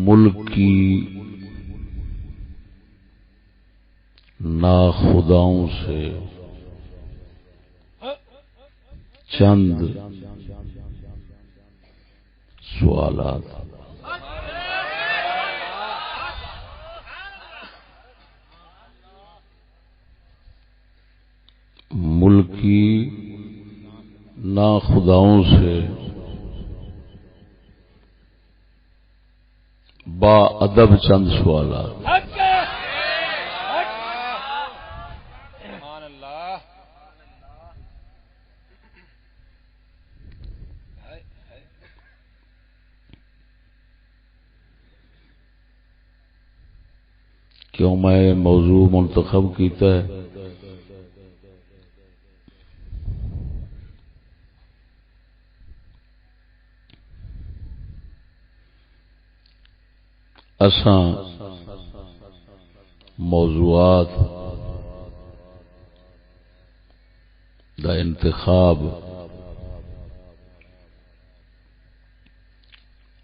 ملکی ناخداؤں سے چند سوالات۔ ملکی ناخداؤں سے با ادب چند سوالات۔ کیوں میں موضوع منتخب کیتا ہے؟ اساں موضوعات دا انتخاب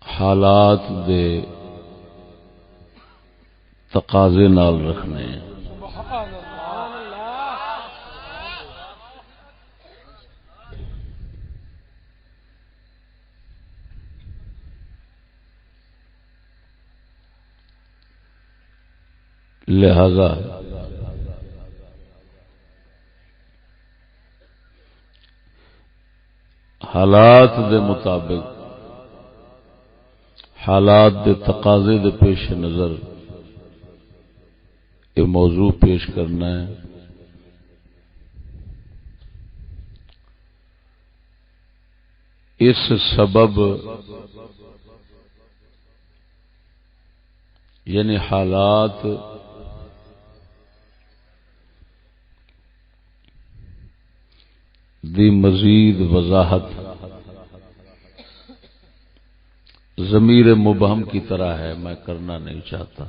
حالات دے تقاضے نال رکھنے ہیں۔ لہذا حالات دے مطابق، حالات دے تقاضے دے پیش نظر یہ موضوع پیش کرنا ہے۔ اس سبب یعنی حالات دی مزید وضاحت ضمیر مبہم کی طرح ہے، میں کرنا نہیں چاہتا،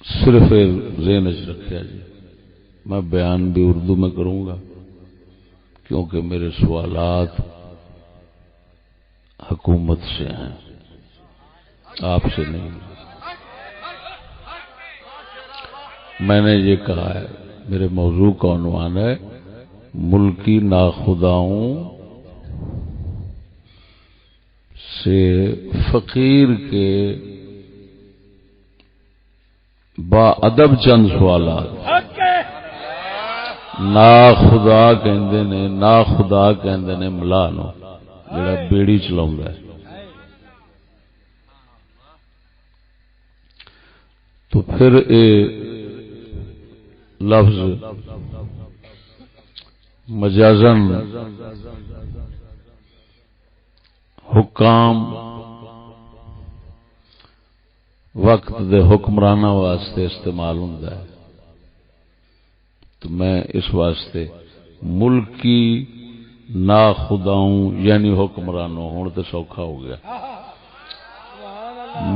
صرف ذہن وچ رکھیا جی۔ میں بیان بھی اردو میں کروں گا کیونکہ میرے سوالات حکومت سے ہیں، آپ سے نہیں۔ میں نے یہ کہا ہے، میرے موضوع کا عنوان ہے ملکی ناخداؤں سے فقیر کے با ادب چند سوالات۔ ناخدا کہندے نے، ناخدا کہندے نے ملا نو جڑا بیڑی چلاوندا ہے۔ تو پھر اے لفظ مجازن حکام وقت دے حکمرانہ واسطے استعمال ہوندا ہے، تو میں اس واسطے ملکی ناخداؤں یعنی حکمرانوں، ہوں تو سوکھا ہو گیا،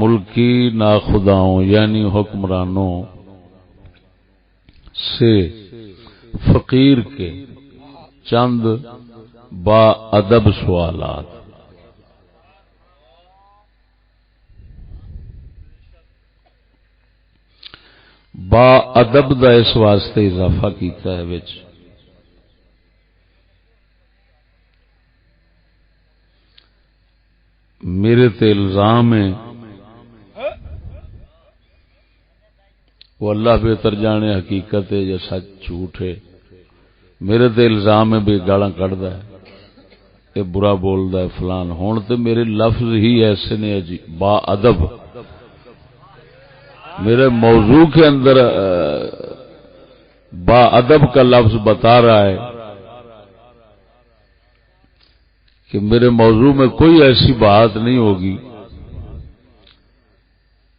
ملکی ناخداؤں یعنی حکمرانوں سے فقیر کے چند با ادب سوالات۔ با ادب دا اس واسطے اضافہ کیتا ہے وچ میرے تے الزام ہے، وہ اللہ بہتر جانے حقیقت ہے یا سچ جھوٹ ہے، میرے تے الزام ہے بھی گالاں کڈدا ہے، یہ برا بولدا ہے فلان، ہون تے میرے لفظ ہی ایسے نے با ادب، میرے موضوع کے اندر با ادب کا لفظ بتا رہا ہے کہ میرے موضوع میں کوئی ایسی بات نہیں ہوگی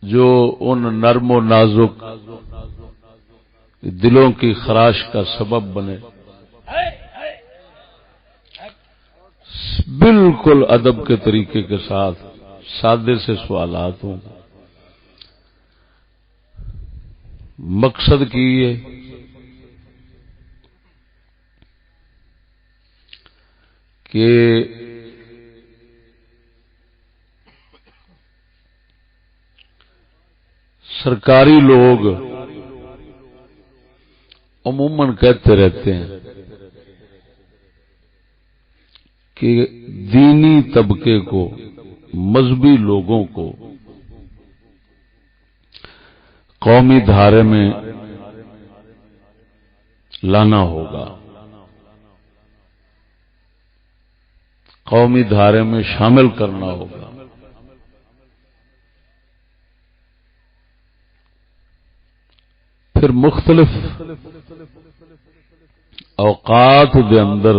جو ان نرم و نازک دلوں کی خراش کا سبب بنے، بالکل ادب کے طریقے کے ساتھ سادے سے سوالات ہوں۔ مقصد کی ہے کہ سرکاری لوگ عموماً کہتے رہتے ہیں کہ دینی طبقے کو، مذہبی لوگوں کو قومی دھارے میں لانا ہوگا، قومی دھارے میں شامل کرنا ہوگا۔ پھر مختلف اوقات دے اندر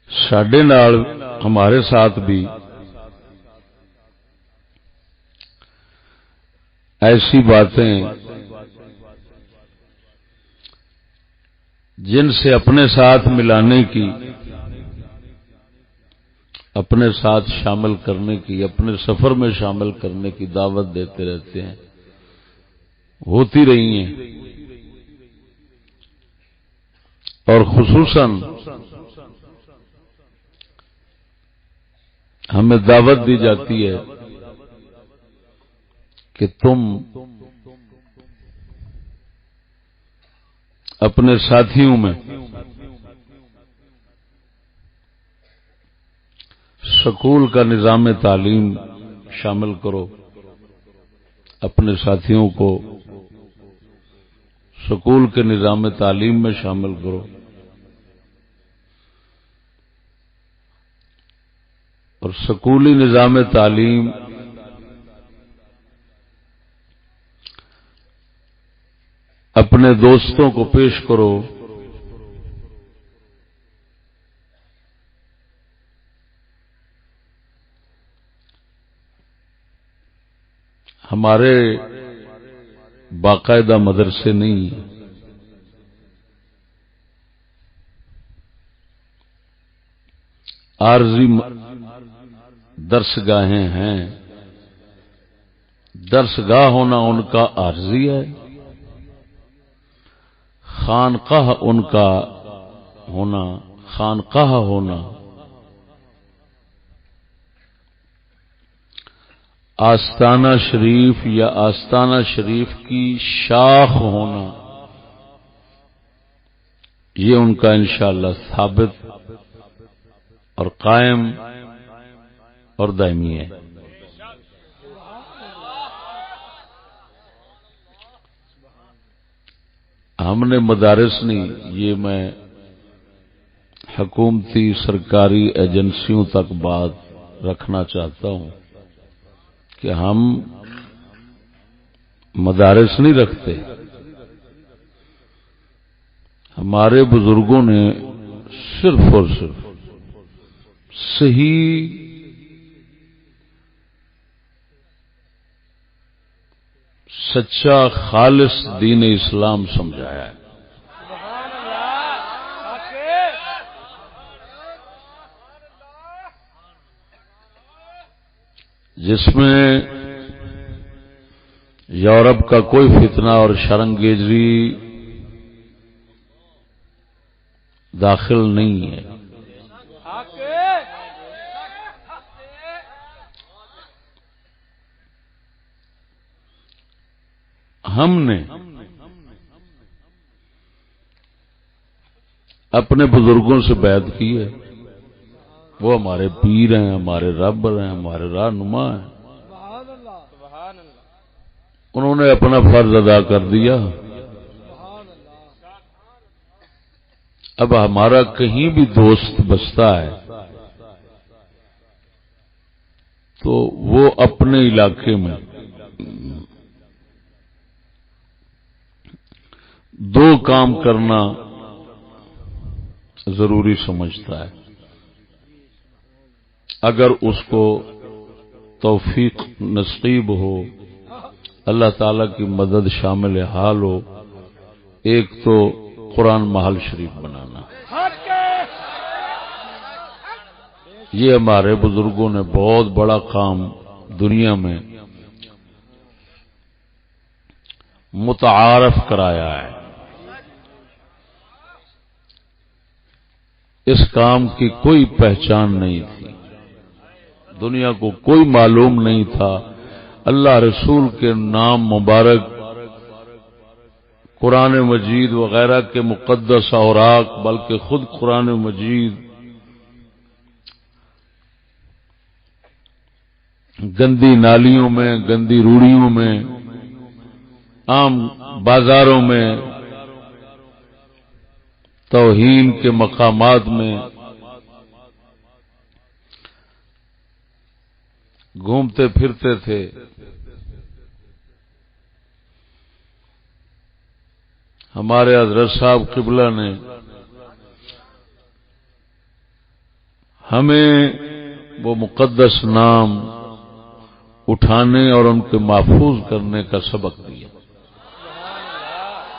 ساڈے نال ہمارے ساتھ بھی ایسی باتیں جن سے اپنے ساتھ ملانے کی، اپنے ساتھ شامل کرنے کی، اپنے سفر میں شامل کرنے کی دعوت دیتے رہتے ہیں، ہوتی رہی ہیں، اور خصوصاً ہمیں دعوت دی جاتی ہے کہ تم اپنے ساتھیوں میں سکول کا نظام تعلیم شامل کرو، اپنے ساتھیوں کو سکول کے نظام تعلیم میں شامل کرو، اور سکولی نظام تعلیم اپنے دوستوں کو پیش کرو، ہمارے باقاعدہ مدرسے نہیں، عارضی درسگاہیں ہیں، درسگاہ ہونا ان کا عارضی ہے، خانقاہ ان کا ہونا، خانقاہ ہونا آستانہ شریف یا آستانہ شریف کی شاخ ہونا، یہ ان کا انشاءاللہ ثابت اور قائم اور دائمی ہے۔ ہم نے مدارس نہیں، یہ میں حکومتی سرکاری ایجنسیوں تک بات رکھنا چاہتا ہوں کہ ہم مدارس نہیں رکھتے، ہمارے بزرگوں نے صرف اور صرف صحیح سچا خالص دین اسلام سمجھایا ہے، جس میں یورپ کا کوئی فتنہ اور شرنگیزی داخل نہیں ہے۔ ہم نے اپنے بزرگوں سے بیعت کی ہے، وہ ہمارے پیر ہیں، ہمارے رہبر ہیں، ہمارے رہنما ہیں، انہوں نے اپنا فرض ادا کر دیا۔ اب ہمارا کہیں بھی دوست بستا ہے تو وہ اپنے علاقے میں دو کام کرنا ضروری سمجھتا ہے، اگر اس کو توفیق نصیب ہو، اللہ تعالی کی مدد شامل حال ہو۔ ایک تو قرآن محل شریف بنانا، یہ ہمارے بزرگوں نے بہت بڑا کام دنیا میں متعارف کرایا ہے۔ اس کام کی کوئی پہچان نہیں تھی، دنیا کو کوئی معلوم نہیں تھا، اللہ رسول کے نام مبارک قرآن مجید وغیرہ کے مقدس اوراق، بلکہ خود قرآن مجید گندی نالیوں میں، گندی روڑیوں میں، عام بازاروں میں، توہین کے مقامات میں گھومتے پھرتے تھے۔ ہمارے حضرت صاحب قبلہ نے ہمیں وہ مقدس نام اٹھانے اور ان کے محفوظ کرنے کا سبق دیا،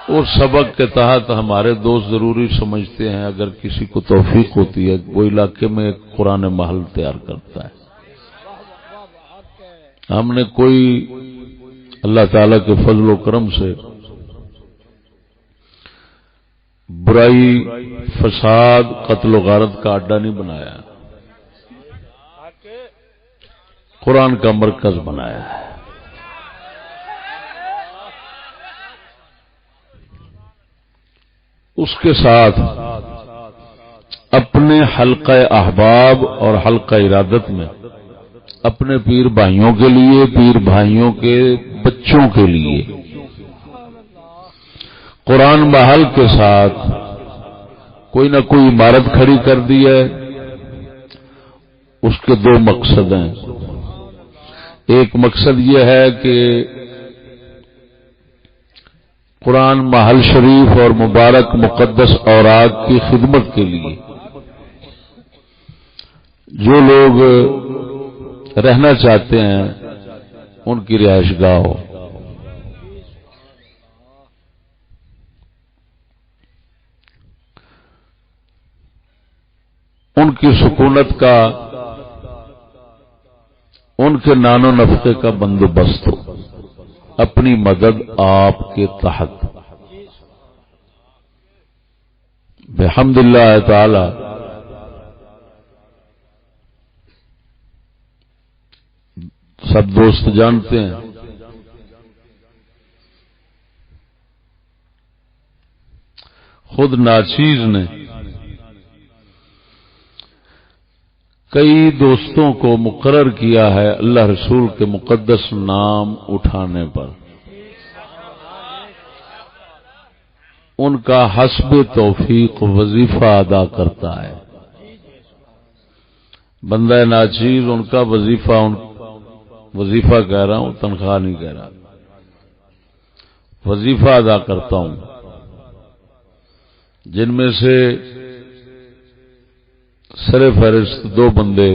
اور سبق کے تحت ہمارے دوست ضروری سمجھتے ہیں اگر کسی کو توفیق ہوتی ہے وہ علاقے میں ایک قرآن محل تیار کرتا ہے۔ ہم نے کوئی اللہ تعالی کے فضل و کرم سے برائی، فساد، قتل و غارت کا اڈا نہیں بنایا، قرآن کا مرکز بنایا ہے۔ اس کے ساتھ اپنے حلقہ احباب اور حلقہ ارادت میں اپنے پیر بھائیوں کے لیے، پیر بھائیوں کے بچوں کے لیے قرآن محل کے ساتھ کوئی نہ کوئی عمارت کھڑی کر دی ہے۔ اس کے دو مقصد ہیں۔ ایک مقصد یہ ہے کہ قرآن محل شریف اور مبارک مقدس اوراق کی خدمت کے لیے جو لوگ رہنا چاہتے ہیں ان کی رہائش گاہ ہو۔ ان کی سکونت کا، ان کے نان و نفقے کا بندوبست ہو، اپنی مدد آپ کے تحت بحمد اللہ تعالی سب دوست جانتے ہیں خود ناچیز نے کئی دوستوں کو مقرر کیا ہے اللہ رسول کے مقدس نام اٹھانے پر، ان کا حسب توفیق وظیفہ ادا کرتا ہے۔ بندہ ناچیز ان کا وظیفہ کہہ رہا ہوں، تنخواہ نہیں کہہ رہا، وظیفہ ادا کرتا ہوں، جن میں سے سر فہرست دو بندے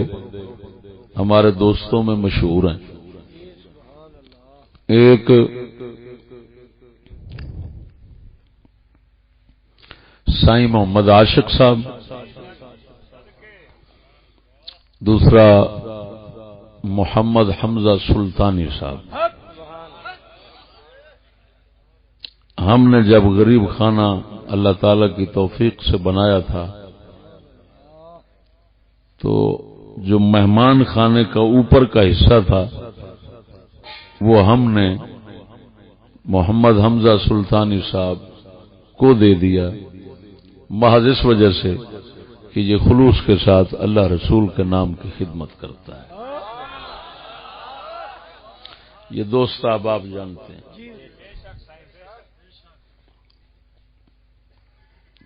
ہمارے دوستوں میں مشہور ہیں۔ ایک سائیں محمد عاشق صاحب، دوسرا محمد حمزہ سلطانی صاحب۔ ہم نے جب غریب خانہ اللہ تعالی کی توفیق سے بنایا تھا تو جو مہمان خانے کا اوپر کا حصہ تھا وہ ہم نے محمد حمزہ سلطانی صاحب کو دے دیا، محض اس وجہ سے کہ یہ خلوص کے ساتھ اللہ رسول کے نام کی خدمت کرتا ہے۔ یہ دوست آپ جانتے ہیں۔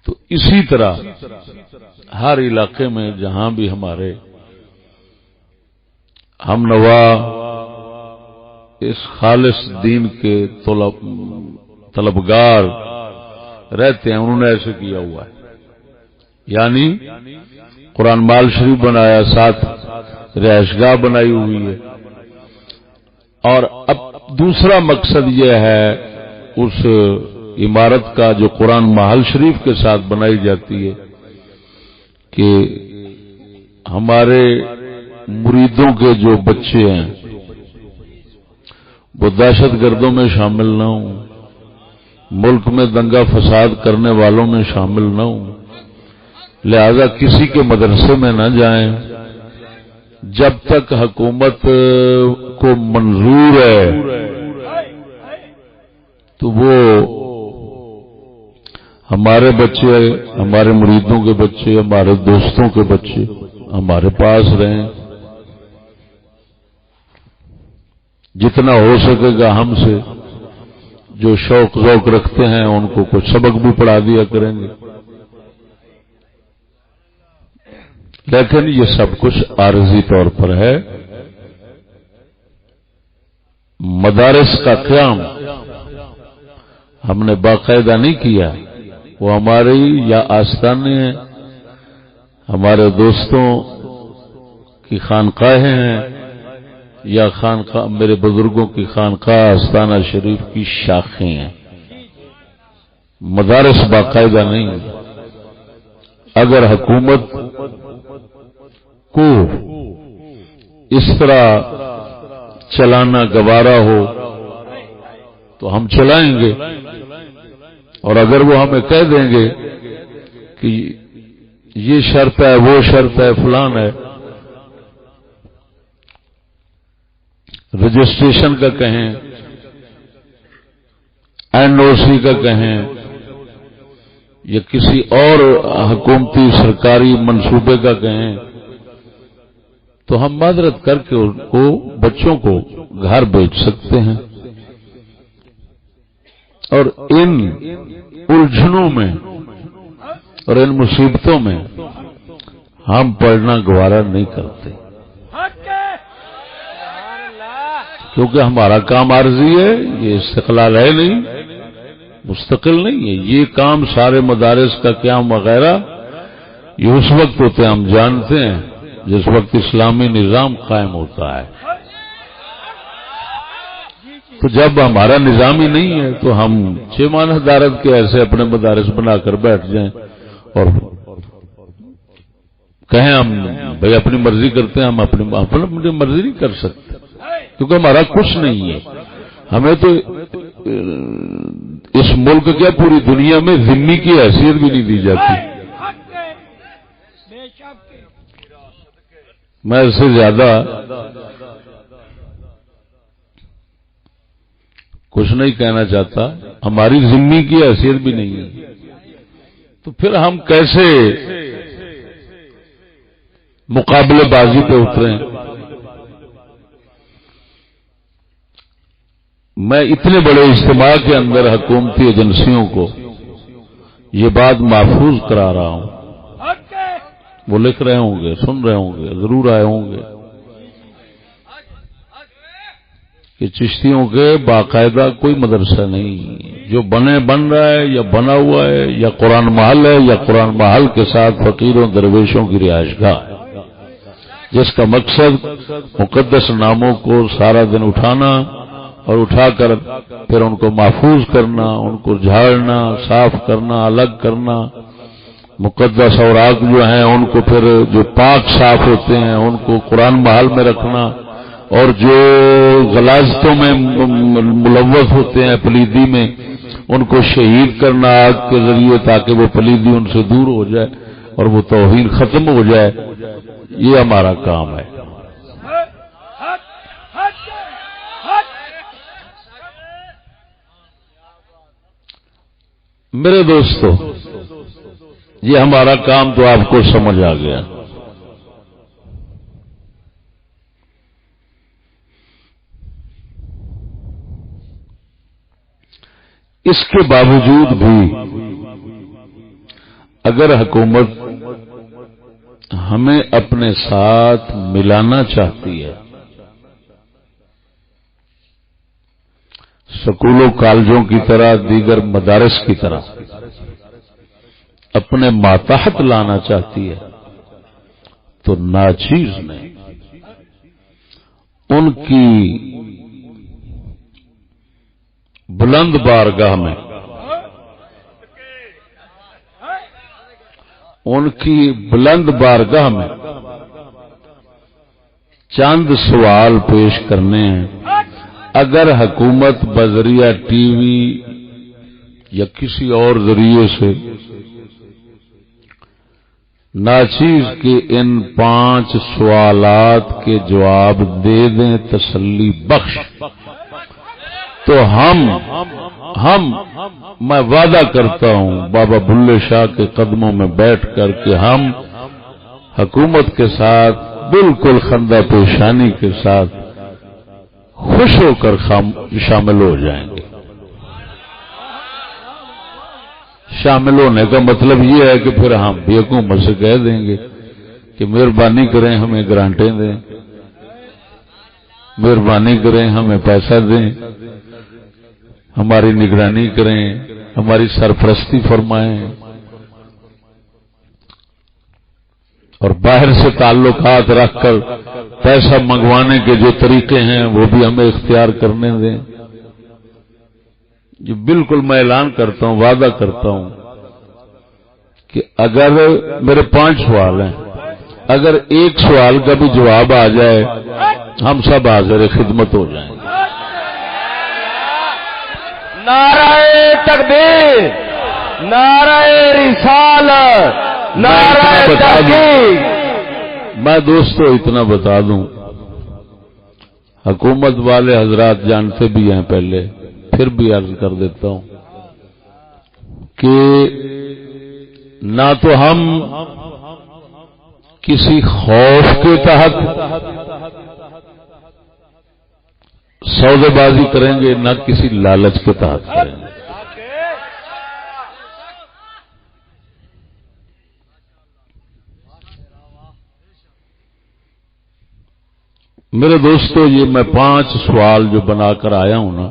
تو اسی طرح ہر علاقے میں جہاں بھی ہمارے ہم نوا اس خالص دین کے طلبگار رہتے ہیں، انہوں نے ایسے کیا ہوا ہے، یعنی قرآن مال شریف بنایا، ساتھ رہائش گاہ بنائی ہوئی ہے، اور اب دوسرا مقصد یہ ہے اس عمارت کا جو قرآن محل شریف کے ساتھ بنائی جاتی ہے کہ ہمارے مریدوں کے جو بچے ہیں وہ دہشت گردوں میں شامل نہ ہوں، ملک میں دنگا فساد کرنے والوں میں شامل نہ ہوں، لہذا کسی کے مدرسے میں نہ جائیں، جب تک حکومت کو منظور ہے تو وہ ہمارے بچے، ہمارے مریدوں کے بچے، ہمارے دوستوں کے بچے ہمارے پاس رہیں، جتنا ہو سکے گا ہم سے جو شوق ذوق رکھتے ہیں ان کو کچھ سبق بھی پڑھا دیا کریں گے، لیکن یہ سب کچھ عارضی طور پر ہے۔ مدارس کا قیام ہم نے باقاعدہ نہیں کیا، وہ ہماری یا آستانے ہیں، ہمارے دوستوں کی خانقاہیں ہیں، یا خانقاہ میرے بزرگوں کی خانقاہ آستانہ شریف کی شاخیں ہیں، مدارس باقاعدہ نہیں۔ اگر حکومت کو اس طرح چلانا گوارا ہو تو ہم چلائیں گے، اور اگر وہ ہمیں کہہ دیں گے کہ یہ شرط ہے، وہ شرط ہے، فلان ہے، رجسٹریشن کا کہیں، این او سی کا کہیں، یا کسی اور حکومتی سرکاری منصوبے کا کہیں، تو ہم معذرت کر کے ان کو بچوں کو گھر بیچ سکتے ہیں، اور ان الجھنوں میں اور ان مصیبتوں میں ہم پڑھنا گوارا نہیں کرتے، کیونکہ ہمارا کام عارضی ہے، یہ استقلال ہے نہیں، مستقل نہیں ہے۔ یہ کام سارے مدارس کا قیام وغیرہ یہ اس وقت ہوتے ہیں، ہم جانتے ہیں جس وقت اسلامی نظام قائم ہوتا ہے۔ تو جب ہمارا نظام ہی نہیں ہے تو ہم چھ ماہ حدارت کے ایسے اپنے مدارس بنا کر بیٹھ جائیں اور کہیں ہم بھائی اپنی مرضی کرتے ہیں، ہم اپنی مرضی نہیں کر سکتے، کیونکہ ہمارا کچھ نہیں ہے۔ ہمیں تو اس ملک کیا پوری دنیا میں ذمہ کی حیثیت بھی نہیں دی جاتی۔ میں اس سے زیادہ کچھ نہیں کہنا چاہتا، ہماری ذمہ کی حیثیت بھی نہیں ہے، تو پھر ہم کیسے مقابلے بازی پہ اتریں؟ میں اتنے بڑے اجتماع کے اندر حکومتی ایجنسیوں کو یہ بات محفوظ کرا رہا ہوں، وہ لکھ رہے ہوں گے، سن رہے ہوں گے، ضرور آئے ہوں گے کہ چشتیوں کے باقاعدہ کوئی مدرسہ نہیں، جو بن رہا ہے یا بنا ہوا ہے یا قرآن محل ہے یا قرآن محل کے ساتھ فقیروں درویشوں کی رہائش گاہ ہے، جس کا مقصد مقدس ناموں کو سارا دن اٹھانا اور اٹھا کر پھر ان کو محفوظ کرنا، ان کو جھاڑنا، صاف کرنا، الگ کرنا، مقدس اوراق جو ہیں ان کو پھر جو پاک صاف ہوتے ہیں ان کو قرآن محل میں رکھنا، اور جو غلاظتوں میں ملوث ہوتے ہیں پلیدی میں ان کو شہید کرنا آگ کے ذریعے، تاکہ وہ پلیدی ان سے دور ہو جائے اور وہ توہین ختم ہو جائے۔ یہ ہمارا کام ہے۔ میرے دوستو، یہ ہمارا کام تو آپ کو سمجھ آ گیا۔ اس کے باوجود بھی اگر حکومت ہمیں اپنے ساتھ ملانا چاہتی ہے، سکولوں کالجوں کی طرح، دیگر مدارس کی طرح اپنے ماتحت لانا چاہتی ہے، تو ناچیز نے ان کی بلند بارگاہ میں، ان کی بلند بارگاہ میں چند سوال پیش کرنے ہیں۔ اگر حکومت بذریعہ ٹی وی یا کسی اور ذریعے سے ناچیز کے ان 5 سوالات کے جواب دے دیں تسلی بخش، تو میں وعدہ کرتا ہوں بابا بلے شاہ کے قدموں میں بیٹھ کر کہ ہم حکومت کے ساتھ بالکل خندہ پیشانی کے ساتھ خوش ہو کر شامل ہو جائیں گے۔ شامل ہونے کا مطلب یہ ہے کہ پھر ہم بھی حکومت سے کہہ دیں گے کہ مہربانی کریں ہمیں گرانٹیں دیں، مہربانی کریں ہمیں پیسہ دیں، ہماری نگرانی کریں، ہماری سرپرستی فرمائیں، اور باہر سے تعلقات رکھ کر پیسہ منگوانے کے جو طریقے ہیں وہ بھی ہمیں اختیار کرنے دیں۔ جو بالکل میں اعلان کرتا ہوں، وعدہ کرتا ہوں کہ اگر میرے 5 سوال ہیں، اگر ایک سوال کا بھی جواب آ جائے ہم سب حاضر خدمت ہو جائیں گے۔ نعرہ تکبیر، نعرہ رسالت، نعرہ تحقیق۔ میں دوستو اتنا بتا دوں، حکومت والے حضرات جانتے بھی ہیں پہلے، پھر بھی عرض کر دیتا ہوں کہ نہ تو ہم کسی خوف کے تحت سودے بازی کریں گے، نہ کسی لالچ کے تحت کریں گے۔ میرے دوستو، یہ میں 5 سوال جو بنا کر آیا ہوں نا،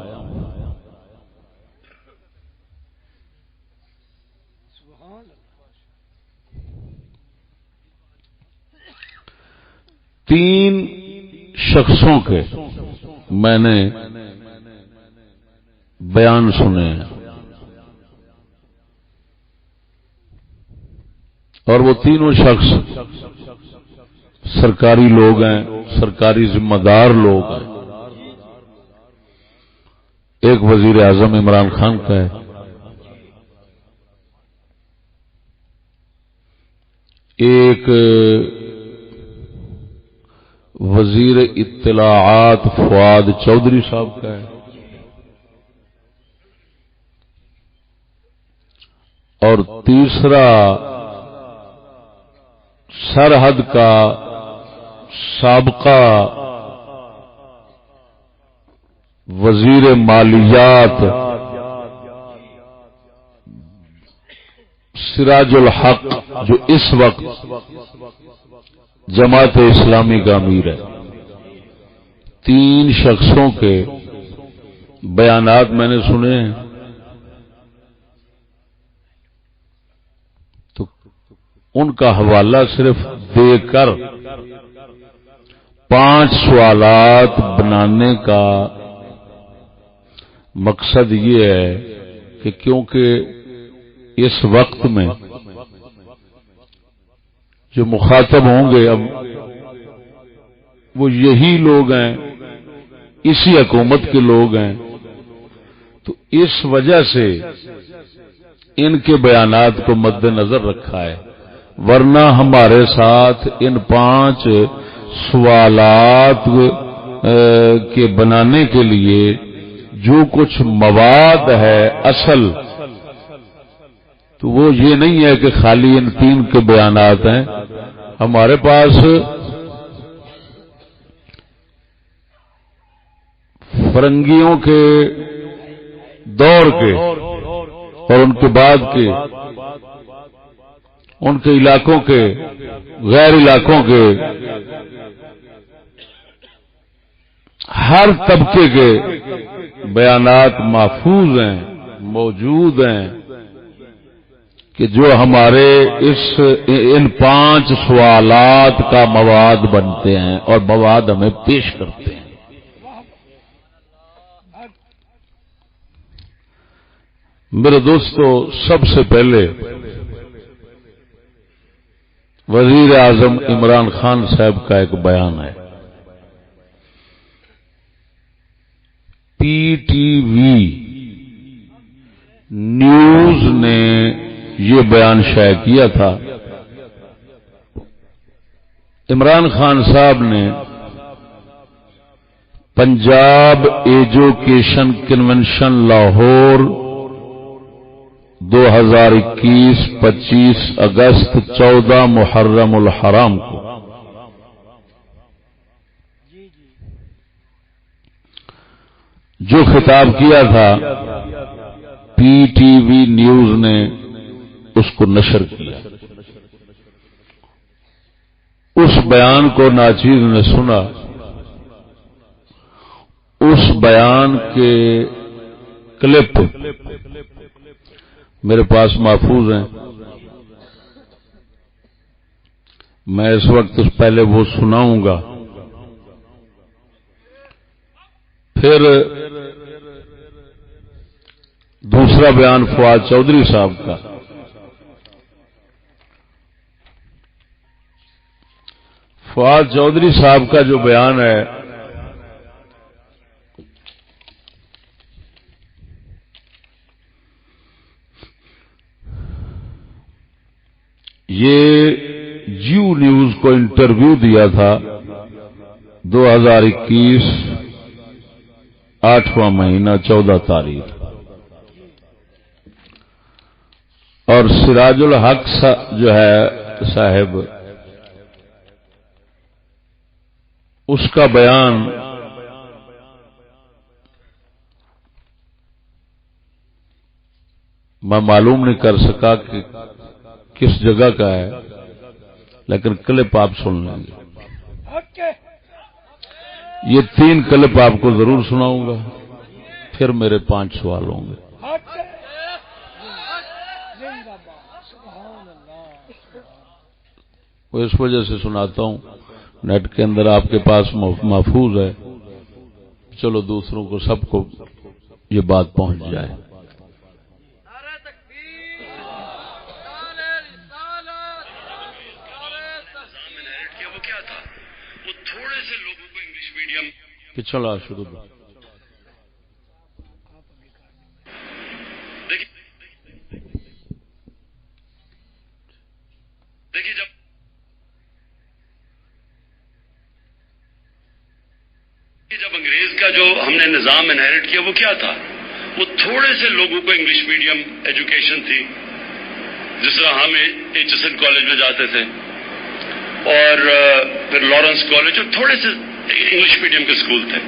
تین شخصوں کے میں نے بیان سنے ہیں، اور وہ تینوں شخص سرکاری لوگ ہیں، سرکاری ذمہ دار لوگ ہیں۔ ایک وزیر اعظم عمران خان کا ہے، ایک وزیر اطلاعات فؤاد چودھری صاحب کا ہے، اور تیسرا سرحد کا سابقہ وزیر مالیات سراج الحق، جو اس وقت جماعت اسلامی کا امیر ہے۔ 3 شخصوں کے بیانات میں نے سنے ہیں، تو ان کا حوالہ صرف دے کر 5 سوالات بنانے کا مقصد یہ ہے کہ کیونکہ اس وقت میں جو مخاطب ہوں گے اب وہ یہی لوگ ہیں، اسی حکومت کے لوگ ہیں، تو اس وجہ سے ان کے بیانات کو مد نظر رکھا ہے، ورنہ ہمارے ساتھ ان 5 سوالات کے بنانے کے لیے جو کچھ مواد ہے اصل، تو وہ یہ نہیں ہے کہ خالی ان 3 کے بیانات ہیں۔ ہمارے پاس فرنگیوں کے دور کے اور ان کے بعد کے، ان کے علاقوں کے، غیر علاقوں کے، ہر طبقے کے بیانات محفوظ ہیں، موجود ہیں، کہ جو ہمارے ان 5 سوالات کا مواد بنتے ہیں اور مواد ہمیں پیش کرتے ہیں۔ میرے دوستو، سب سے پہلے وزیر اعظم عمران خان صاحب کا ایک بیان ہے۔ پی ٹی وی نیوز نے یہ بیان شائع کیا تھا عمران خان صاحب نے پنجاب ایجوکیشن کنونشن لاہور 2021 25 اگست 14 محرم الحرام کو جو خطاب کیا تھا پی ٹی وی نیوز نے اس کو نشر کیا. اس بیان کو ناچیز نے سنا. اس بیان کے کلپ میرے پاس محفوظ ہیں. میں اس وقت پہلے وہ سناؤں گا، پھر دوسرا بیان فواد چودھری صاحب کا. فواد چودھری صاحب کا جو بیان ہے یہ جیو نیوز کو انٹرویو دیا تھا 2021 8واں مہینہ 14 تاریخ، اور سراج الحق جو ہے صاحب اس کا بیان میں معلوم نہیں کر سکا کہ کس جگہ کا ہے، لیکن کلپ آپ سن لیں گے. یہ 3 کلپ آپ کو ضرور سناؤں گا، پھر میرے 5 سوال ہوں گے. وہ اس وجہ سے سناتا ہوں، نیٹ کے اندر آپ کے پاس محفوظ ہے، چلو دوسروں کو سب کو یہ بات پہنچ جائے. پچھلا شروع دیکھیے جب انگریز کا جو ہم نے نظام انہیرٹ کیا وہ کیا تھا؟ وہ تھوڑے سے لوگوں کو انگلش میڈیم ایجوکیشن تھی، جس طرح ہم ایچ ایس این کالج میں جاتے تھے اور پھر لارنس کالج، اور تھوڑے سے انگلش میڈیم کے اسکول تھے.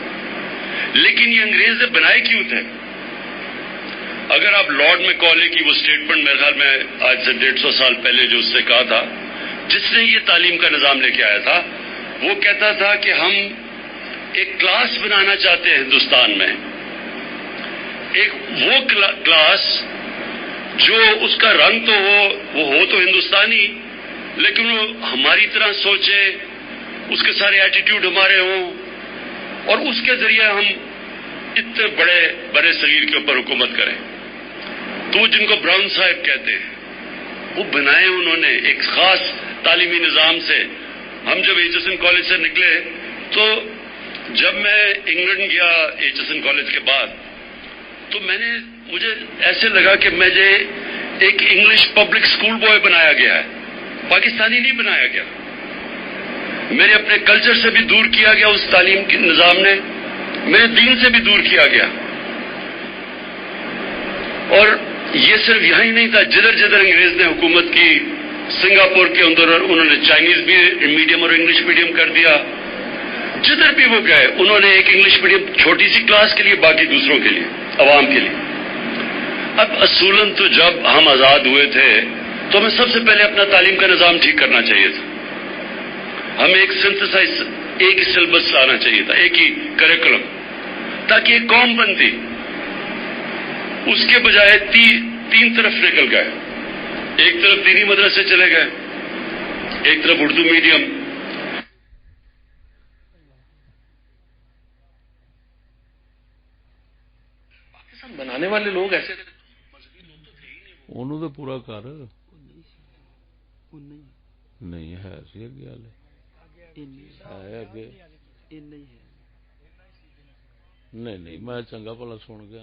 لیکن یہ انگریز نے بنائے کیوں تھے؟ اگر آپ لارڈ میکالے کی وہ اسٹیٹمنٹ میرے خیال میں آج سے 150 سال پہلے جو اس سے کہا تھا، جس نے یہ تعلیم کا نظام لے کے آیا تھا، وہ کہتا تھا کہ ہم ایک کلاس بنانا چاہتے ہیں ہندوستان میں، ایک وہ کلاس جو اس کا رنگ تو وہ ہو تو ہندوستانی، لیکن وہ ہماری طرح سوچے، اس کے سارے ایٹیٹیوڈ ہمارے ہوں، اور اس کے ذریعے ہم اتنے بڑے صغیر کے اوپر حکومت کریں. تو جن کو براؤن صاحب کہتے ہیں، وہ بنائے انہوں نے ایک خاص تعلیمی نظام سے. ہم جب ایچ ایس این کالج سے نکلے تو جب میں انگلینڈ گیا ایچ ایس این کالج کے بعد، تو مجھے ایسے لگا کہ مجھے ایک انگلش پبلک اسکول بوائے بنایا گیا ہے، پاکستانی نہیں بنایا گیا. میرے اپنے کلچر سے بھی دور کیا گیا اس تعلیم کے نظام نے، میرے دین سے بھی دور کیا گیا. اور یہ صرف یہاں ہی نہیں تھا، جدھر جدھر انگریز نے حکومت کی، سنگاپور کے اندر انہوں نے چائنیز بھی میڈیم اور انگلش میڈیم کر دیا. جدھر بھی وہ گئے انہوں نے ایک انگلش میڈیم چھوٹی سی کلاس کے لیے، باقی دوسروں کے لیے، عوام کے لیے. اب اصولاً تو جب ہم آزاد ہوئے تھے تو ہمیں سب سے پہلے اپنا تعلیم کا نظام ٹھیک کرنا چاہیے تھا. ہمیں ایک سنتھسائز، ایک ہی سلیبس لانا چاہیے تھا، ایک ہی کریکولم، تاکہ ایک قوم بنتی. اس کے بجائے 3 طرف نکل گئے. ایک طرف دینی مدرسے چلے گئے، ایک طرف اردو میڈیم. پاکستان بنانے والے لوگ ایسے انہوں نے پورا کر نہیں ہے سی گل نہیں میں چنگا بھلا سن گیا.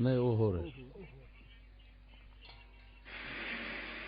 نہیں وہ ہو رہے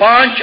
5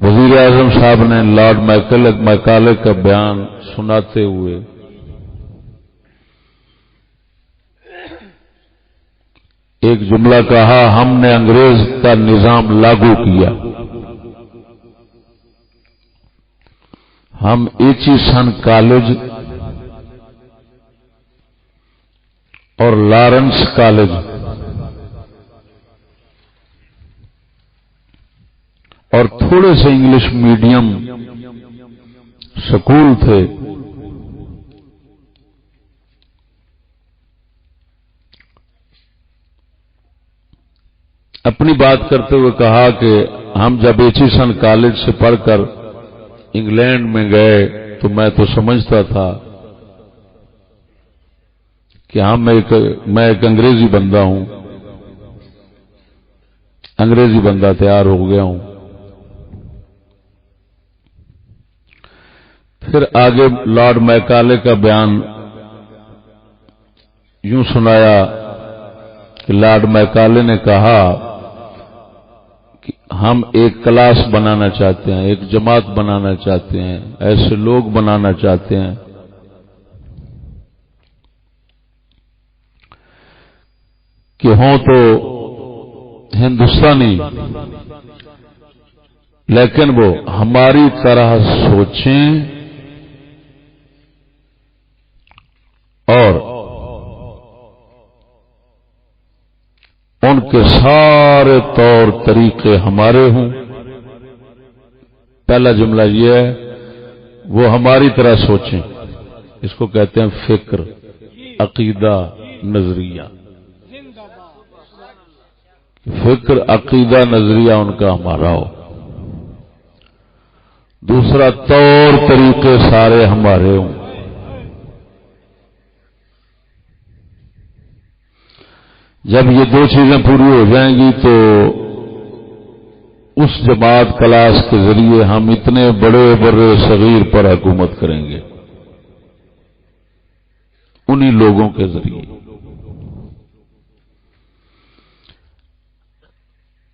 وزیر اعظم صاحب نے لارڈ میکالے کا بیان سناتے ہوئے ایک جملہ کہا، ہم نے انگریز کا نظام لاگو کیا، ہم ایچیسن کالج اور لارنس کالج اور تھوڑے سے انگلش میڈیم سکول تھے، اپنی بات کرتے ہوئے کہا کہ ہم جب ایچیسن کالج سے پڑھ کر انگلینڈ میں گئے تو میں تو سمجھتا تھا کہ میں ایک انگریزی بندہ ہوں، انگریزی بندہ تیار ہو گیا ہوں۔ پھر آگے لارڈ میکالے کا بیان یوں سنایا کہ لارڈ میکالے نے کہا کہ ہم ایک کلاس بنانا چاہتے ہیں، ایک جماعت بنانا چاہتے ہیں، ایسے لوگ بنانا چاہتے ہیں کہ ہوں تو ہندوستانی لیکن وہ ہماری طرح سوچیں اور ان کے سارے طور طریقے ہمارے ہوں۔ پہلا جملہ یہ ہے، وہ ہماری طرح سوچیں، اس کو کہتے ہیں فکر، عقیدہ، نظریہ۔ فکر، عقیدہ، نظریہ ان کا ہمارا ہو۔ دوسرا، طور طریقے سارے ہمارے ہوں۔ جب یہ دو چیزیں پوری ہو جائیں گی تو اس جماعت کلاس کے ذریعے ہم اتنے بڑے بڑے صغیر پر حکومت کریں گے، انہی لوگوں کے ذریعے۔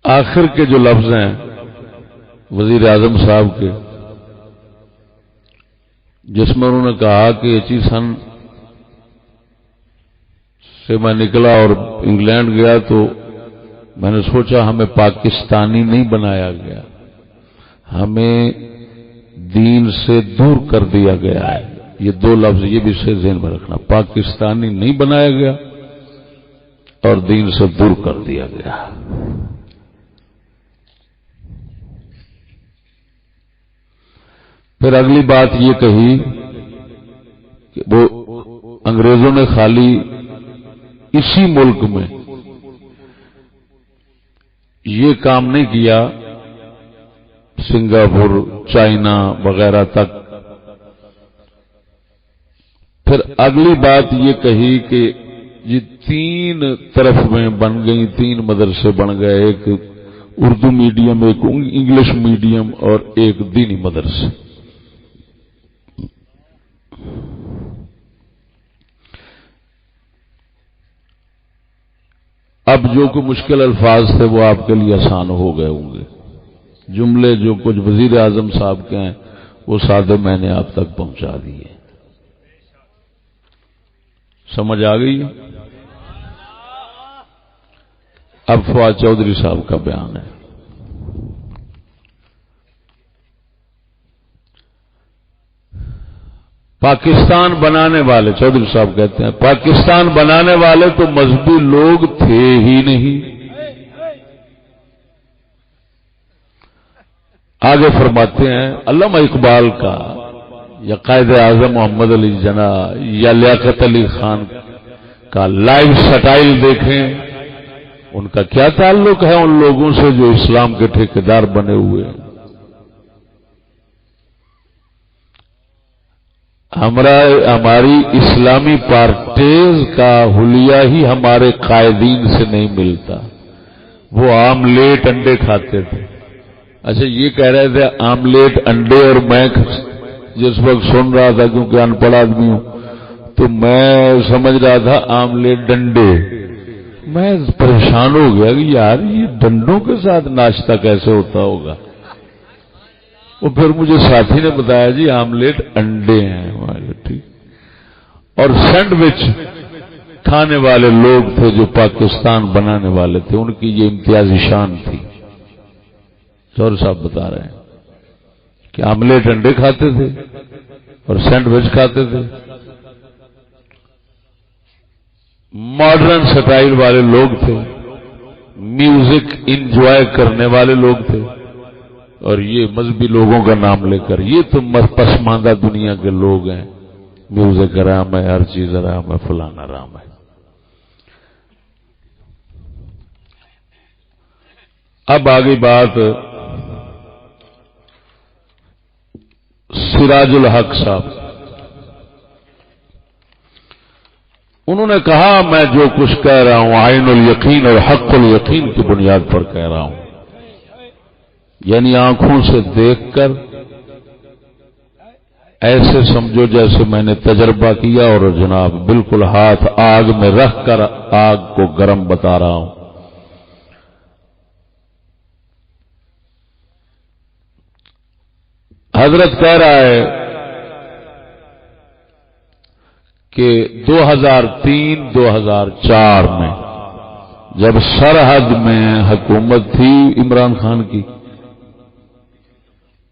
آخر کے جو لفظ ہیں وزیر اعظم صاحب کے، جس میں انہوں نے کہا کہ ایچیسن سے میں نکلا اور انگلینڈ گیا تو میں نے سوچا ہمیں پاکستانی نہیں بنایا گیا، ہمیں دین سے دور کر دیا گیا ہے۔ یہ دو لفظ یہ بھی سے ذہن میں رکھنا، پاکستانی نہیں بنایا گیا اور دین سے دور کر دیا گیا۔ پھر اگلی بات یہ کہی کہ وہ انگریزوں نے خالی اسی ملک میں یہ کام نہیں کیا، سنگاپور، چائنا وغیرہ تک۔ پھر اگلی بات یہ کہی کہ یہ تین طرف میں بن گئی، تین مدرسے بن گئے، ایک اردو میڈیم، ایک انگلش میڈیم اور ایک دینی مدرسے۔ اب جو کوئی مشکل الفاظ تھے وہ آپ کے لیے آسان ہو گئے ہوں گے، جملے جو کچھ وزیر اعظم صاحب کے ہیں وہ سادے میں نے آپ تک پہنچا دیے۔ سمجھ آ گئی؟ اب فواد چودھری صاحب کا بیان ہے۔ پاکستان بنانے والے، چودھری صاحب کہتے ہیں پاکستان بنانے والے تو مذہبی لوگ تھے ہی نہیں۔ آگے فرماتے ہیں علامہ اقبال کا یا قائد اعظم محمد علی جناح یا لیاقت علی خان کا لائف سٹائل دیکھیں، ان کا کیا تعلق ہے ان لوگوں سے جو اسلام کے ٹھیکیدار بنے ہوئے ہیں۔ ہماری اسلامی پارٹیز کا حلیہ ہی ہمارے قائدین سے نہیں ملتا، وہ آملیٹ انڈے کھاتے تھے۔ اچھا یہ کہہ رہے تھے آملیٹ انڈے، اور میں جس وقت سن رہا تھا کیونکہ ان پڑھ آدمی ہوں تو میں سمجھ رہا تھا آملیٹ ڈنڈے۔ میں پریشان ہو گیا کہ یار یہ ڈنڈوں کے ساتھ ناشتہ کیسے ہوتا ہوگا۔ وہ پھر مجھے ساتھی نے بتایا جی آملیٹ انڈے ہیں، ٹھیک، اور سینڈوچ کھانے والے لوگ تھے جو پاکستان بنانے والے تھے، ان کی یہ امتیازی شان تھی. ظہور صاحب بتا رہے ہیں کہ آملیٹ انڈے کھاتے تھے اور سینڈوچ کھاتے تھے. ماڈرن سٹائل والے لوگ تھے، میوزک انجوائے کرنے والے لوگ تھے، اور یہ مذہبی لوگوں کا نام لے کر یہ تو پسماندہ دنیا کے لوگ ہیں، میوزک حرام ہے، ہر چیز حرام ہے، فلانا حرام ہے. اب آگئی بات سراج الحق صاحب. انہوں نے کہا میں جو کچھ کہہ رہا ہوں عین الیقین اور حق الیقین کی بنیاد پر کہہ رہا ہوں، یعنی آنکھوں سے دیکھ کر ایسے سمجھو جیسے میں نے تجربہ کیا، اور جناب بالکل ہاتھ آگ میں رکھ کر آگ کو گرم بتا رہا ہوں. حضرت کہہ رہا ہے کہ 2003-2004 میں جب سرحد میں حکومت تھی عمران خان کی،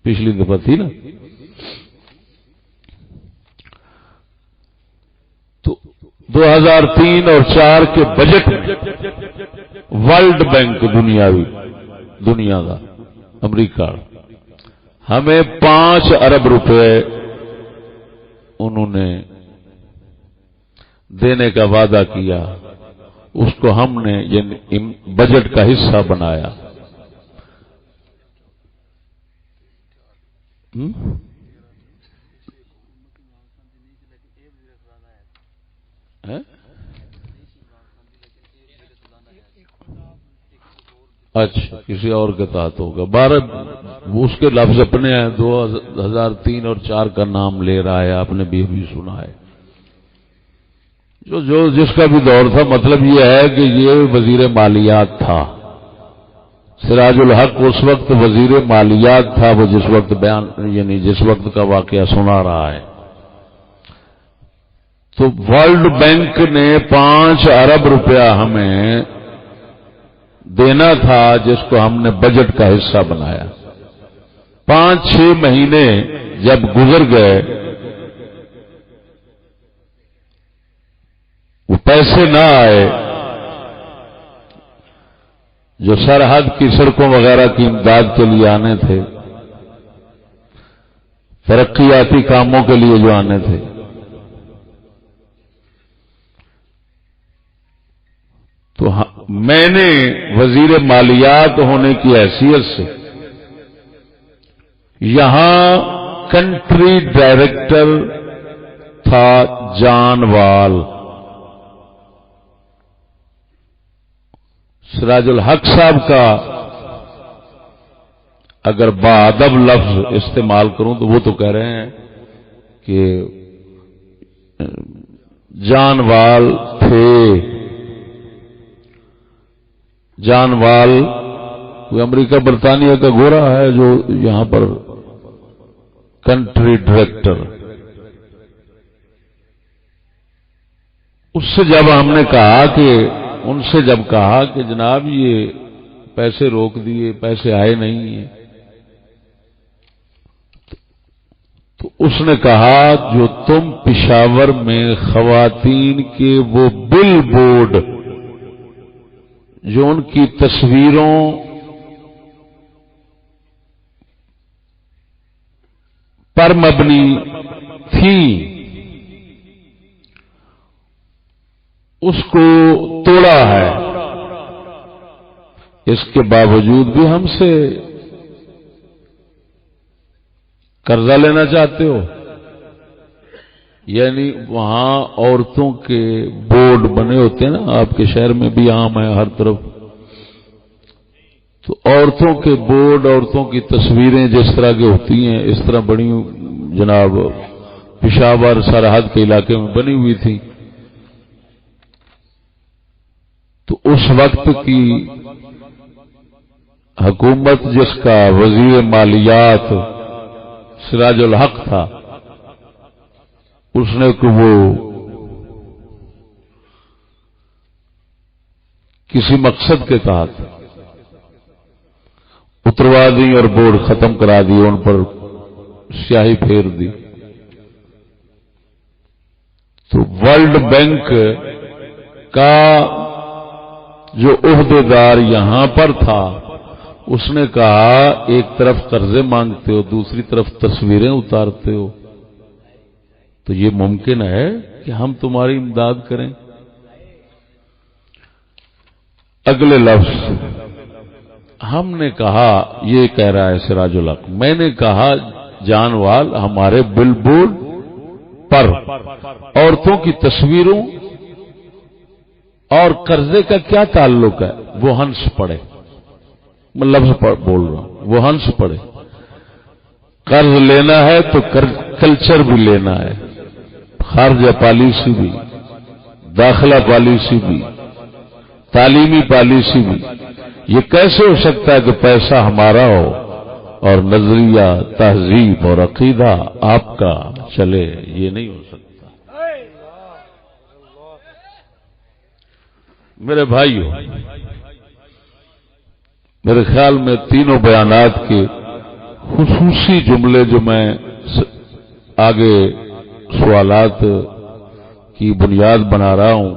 پچھلی دفعہ تھی نا، تو 2003 اور 2004 کے بجٹ میں ورلڈ بینک دنیا کا امریکہ ہمیں 5 ارب روپے انہوں نے دینے کا وعدہ کیا، اس کو ہم نے یعنی بجٹ کا حصہ بنایا. اچھا کسی اور کے تحت ہوگا. 12 اس کے لفظ اپنے ہیں، 2003 اور 2004 کا نام لے رہا ہے، آپ نے بھی سنا ہے. جو جس کا بھی دور تھا، مطلب یہ ہے کہ یہ وزیر مالیات تھا. سراج الحق اس وقت وزیر مالیات تھا، وہ جس وقت بیان یعنی جس وقت کا واقعہ سنا رہا ہے. تو ورلڈ بینک نے 5 ارب روپیہ ہمیں دینا تھا، جس کو ہم نے بجٹ کا حصہ بنایا. 5-6 مہینے جب گزر گئے، وہ پیسے نہ آئے جو سرحد کی سڑکوں وغیرہ کی امداد کے لیے آنے تھے، ترقیاتی کاموں کے لیے جو آنے تھے. تو میں نے وزیر مالیات ہونے کی حیثیت سے یہاں کنٹری ڈائریکٹر تھا جان وال. سراج الحق صاحب کا اگر بادب لفظ استعمال کروں تو وہ تو کہہ رہے ہیں کہ جان وال تھے. جان وال کوئی امریکہ برطانیہ کا گورا ہے جو یہاں پر کنٹری ڈائریکٹر. اس سے جب ہم نے کہا کہ ان سے جب کہا کہ جناب یہ پیسے روک دیے، پیسے آئے نہیں ہیں، تو اس نے کہا جو تم پشاور میں خواتین کے وہ بل بورڈ جو ان کی تصویروں پر مبنی تھیں، اس کو توڑا ہے، اس کے باوجود بھی ہم سے قرضہ لینا چاہتے ہو. یعنی وہاں عورتوں کے بورڈ بنے ہوتے ہیں نا، آپ کے شہر میں بھی عام ہے ہر طرف. تو عورتوں کے بورڈ، عورتوں کی تصویریں جس طرح کی ہوتی ہیں اس طرح بڑی جناب پشاور سرحد کے علاقے میں بنی ہوئی تھی. تو اس وقت کی حکومت جس کا وزیر مالیات سراج الحق تھا، اس نے کہ وہ کسی مقصد کے تحت اتروا دی اور بورڈ ختم کرا دی، ان پر سیاہی پھیر دی، تو ورلڈ بینک کا جو عہدیدار یہاں پر تھا اس نے کہا ایک طرف قرضے مانگتے ہو، دوسری طرف تصویریں اتارتے ہو، تو یہ ممکن ہے کہ ہم تمہاری امداد کریں؟ اگلے لفظ ہم نے کہا، یہ کہہ رہا ہے سراج الحق، میں نے کہا جان وال ہمارے بل بورڈ پر عورتوں کی تصویروں اور قرضے کا کیا تعلق ہے؟ وہ ہنس پڑے، میں لفظ بول رہا ہوں، وہ ہنس پڑے۔ قرض لینا ہے تو کلچر بھی لینا ہے، خارجہ پالیسی بھی، داخلہ پالیسی بھی، تعلیمی پالیسی بھی۔ یہ کیسے ہو سکتا ہے کہ پیسہ ہمارا ہو اور نظریہ، تہذیب اور عقیدہ آپ کا چلے؟ یہ نہیں ہو سکتا۔ میرے بھائیو، میرے خیال میں تینوں بیانات کے خصوصی جملے جو میں آگے سوالات کی بنیاد بنا رہا ہوں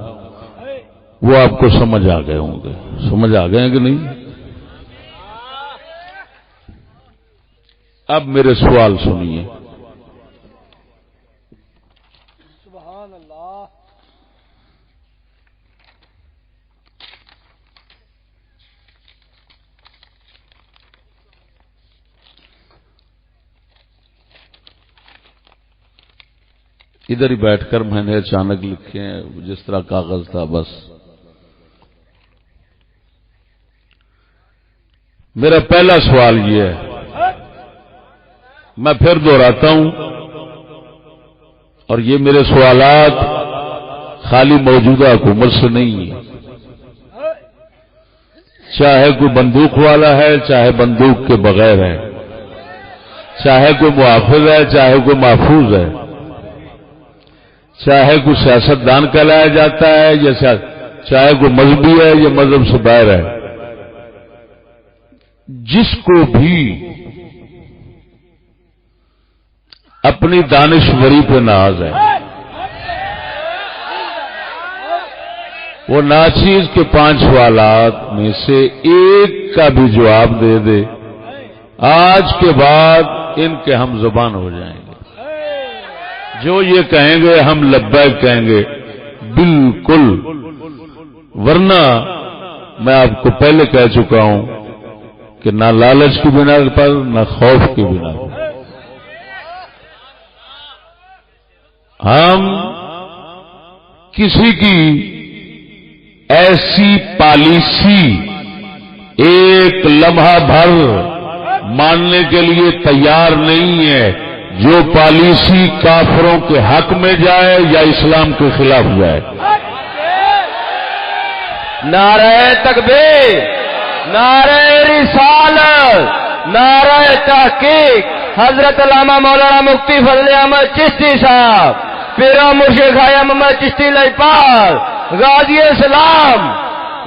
وہ آپ کو سمجھ آ گئے ہوں گے۔ سمجھ آ گئے ہیں کہ نہیں؟ اب میرے سوال سنیے۔ سبحان اللہ۔ ادھر ہی بیٹھ کر میں نے اچانک لکھے ہیں، جس طرح کاغذ تھا بس۔ میرا پہلا سوال یہ ہے، میں پھر دہراتا ہوں، اور یہ میرے سوالات خالی موجودہ حکومت سے نہیں ہیں، چاہے کوئی بندوق والا ہے، چاہے بندوق کے بغیر ہے، چاہے کوئی محافظ ہے، چاہے کوئی محفوظ ہے، چاہے کوئی سیاستدان کہلایا جاتا ہے یا چاہے کوئی مذہبی ہے یا مذہب سے باہر ہے، جس کو بھی اپنی دانشوری پہ ناز ہے، وہ ناچیز کے 5 سوالات میں سے ایک کا بھی جواب دے دے، آج کے بعد ان کے ہم زبان ہو جائیں گے۔ جو یہ کہیں گے ہم لبیک کہیں گے، بالکل، ورنہ میں آپ کو پہلے کہہ چکا ہوں کہ نہ لالچ کی بنا پر نہ خوف کی بنا پر ہم کسی کی ایسی پالیسی ایک لمحہ بھر ماننے کے لیے تیار نہیں ہے جو پالیسی کافروں کے حق میں جائے یا اسلام کے خلاف جائے۔ نعرہ تکبیر، نعرہ رسالت، نعرہ تحقیق، حضرت علامہ مولانا مفتی فضل احمد چشتی صاحب، پیرا مرشد خواجہ محمد چشتی لجپال، غازی اسلام،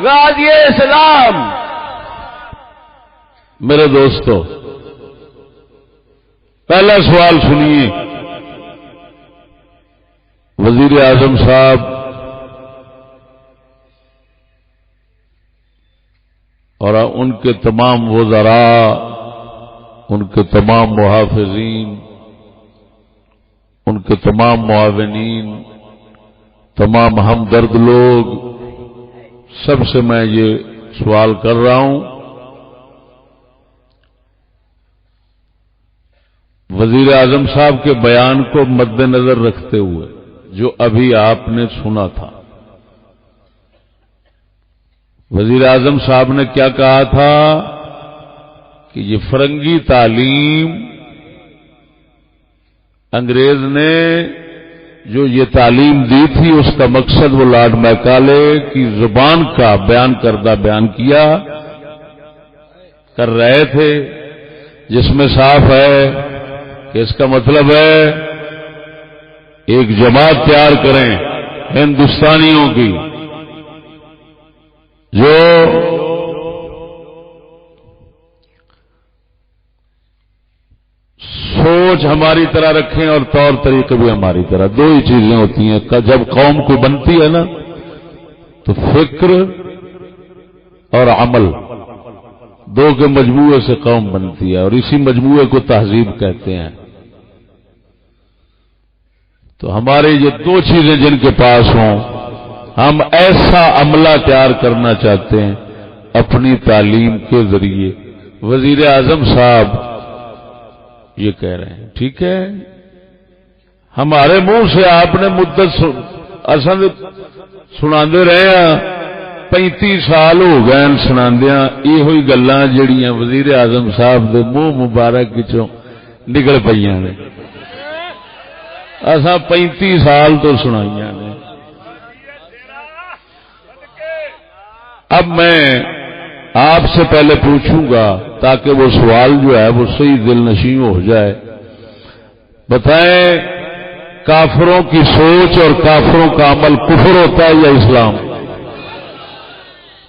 غازی اسلام۔ میرے دوستو، پہلا سوال سنیے۔ وزیر اعظم صاحب اور ان کے تمام وزراء، ان کے تمام محافظین، ان کے تمام معاونین، تمام ہمدرد لوگ، سب سے میں یہ سوال کر رہا ہوں، وزیر اعظم صاحب کے بیان کو مد نظر رکھتے ہوئے جو ابھی آپ نے سنا تھا، وزیر اعظم صاحب نے کیا کہا تھا کہ یہ فرنگی تعلیم، انگریز نے جو یہ تعلیم دی تھی اس کا مقصد وہ لارڈ میکالے کی زبان کا بیان کردہ بیان کیا کر رہے تھے، جس میں صاف ہے کہ اس کا مطلب ہے ایک جماعت تیار کریں ہندوستانیوں کی جو سوچ ہماری طرح رکھیں اور طور طریقے بھی ہماری طرح. دو ہی چیزیں ہوتی ہیں جب قوم کو بنتی ہے نا تو فکر اور عمل دو کے مجموعے سے قوم بنتی ہے اور اسی مجموعے کو تہذیب کہتے ہیں. تو ہمارے یہ دو چیزیں جن کے پاس ہوں ہم ایسا عملہ تیار کرنا چاہتے ہیں اپنی تعلیم کے ذریعے. وزیر اعظم صاحب یہ کہہ رہے ہیں ٹھیک ہے ہمارے منہ سے آپ نے مدت اصل سناندے رہے ہیں 35 سال ہو گئے سناندیاں یہ ہوئی گلاں جڑیاں وزیر اعظم صاحب دے منہ مبارک وچوں نکل پئیاں نے اساں 35 سال تو سنائیاں نے. اب میں آپ سے پہلے پوچھوں گا تاکہ وہ سوال جو ہے وہ صحیح دل نشین ہو جائے. بتائیں کافروں کی سوچ اور کافروں کا عمل کفر ہوتا ہے یا اسلام؟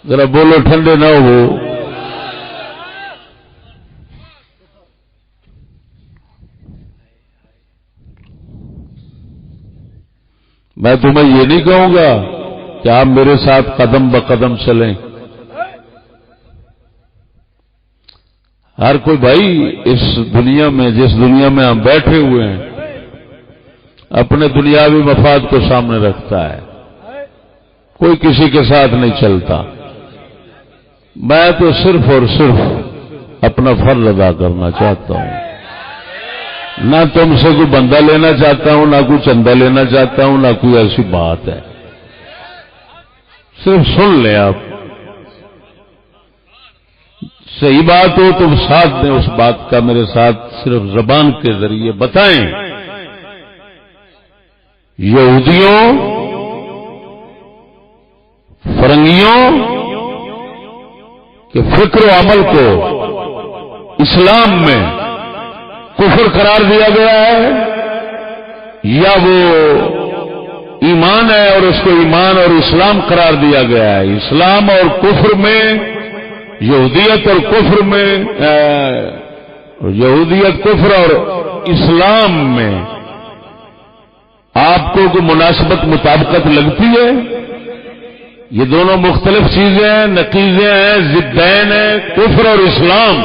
ذرا بولو ٹھنڈے نہ ہو. میں تمہیں یہ نہیں کہوں گا کہ آپ میرے ساتھ قدم بقدم چلیں. ہر کوئی بھائی اس دنیا میں جس دنیا میں ہم بیٹھے ہوئے ہیں اپنے دنیاوی مفاد کو سامنے رکھتا ہے کوئی کسی کے ساتھ نہیں چلتا. میں تو صرف اور صرف اپنا فرض ادا کرنا چاہتا ہوں. نہ تم سے کوئی بندہ لینا چاہتا ہوں نہ کوئی چندہ لینا چاہتا ہوں نہ کوئی ایسی بات ہے. صرف سن لیں آپ صحیح بات ہو تو ساتھ دیں اس بات کا میرے ساتھ صرف زبان کے ذریعے بتائیں. یہودیوں فرنگیوں کے فکر و عمل کو اسلام میں کفر قرار دیا گیا ہے یا وہ ایمان ہے اور اس کو ایمان اور اسلام قرار دیا گیا ہے؟ اسلام اور کفر میں یہودیت اور کفر میں یہودیت کفر اور اسلام میں آپ کو کوئی مناسبت مطابقت لگتی ہے؟ یہ دونوں مختلف چیزیں ہیں نقیضیں ہیں ضدین ہیں کفر اور اسلام.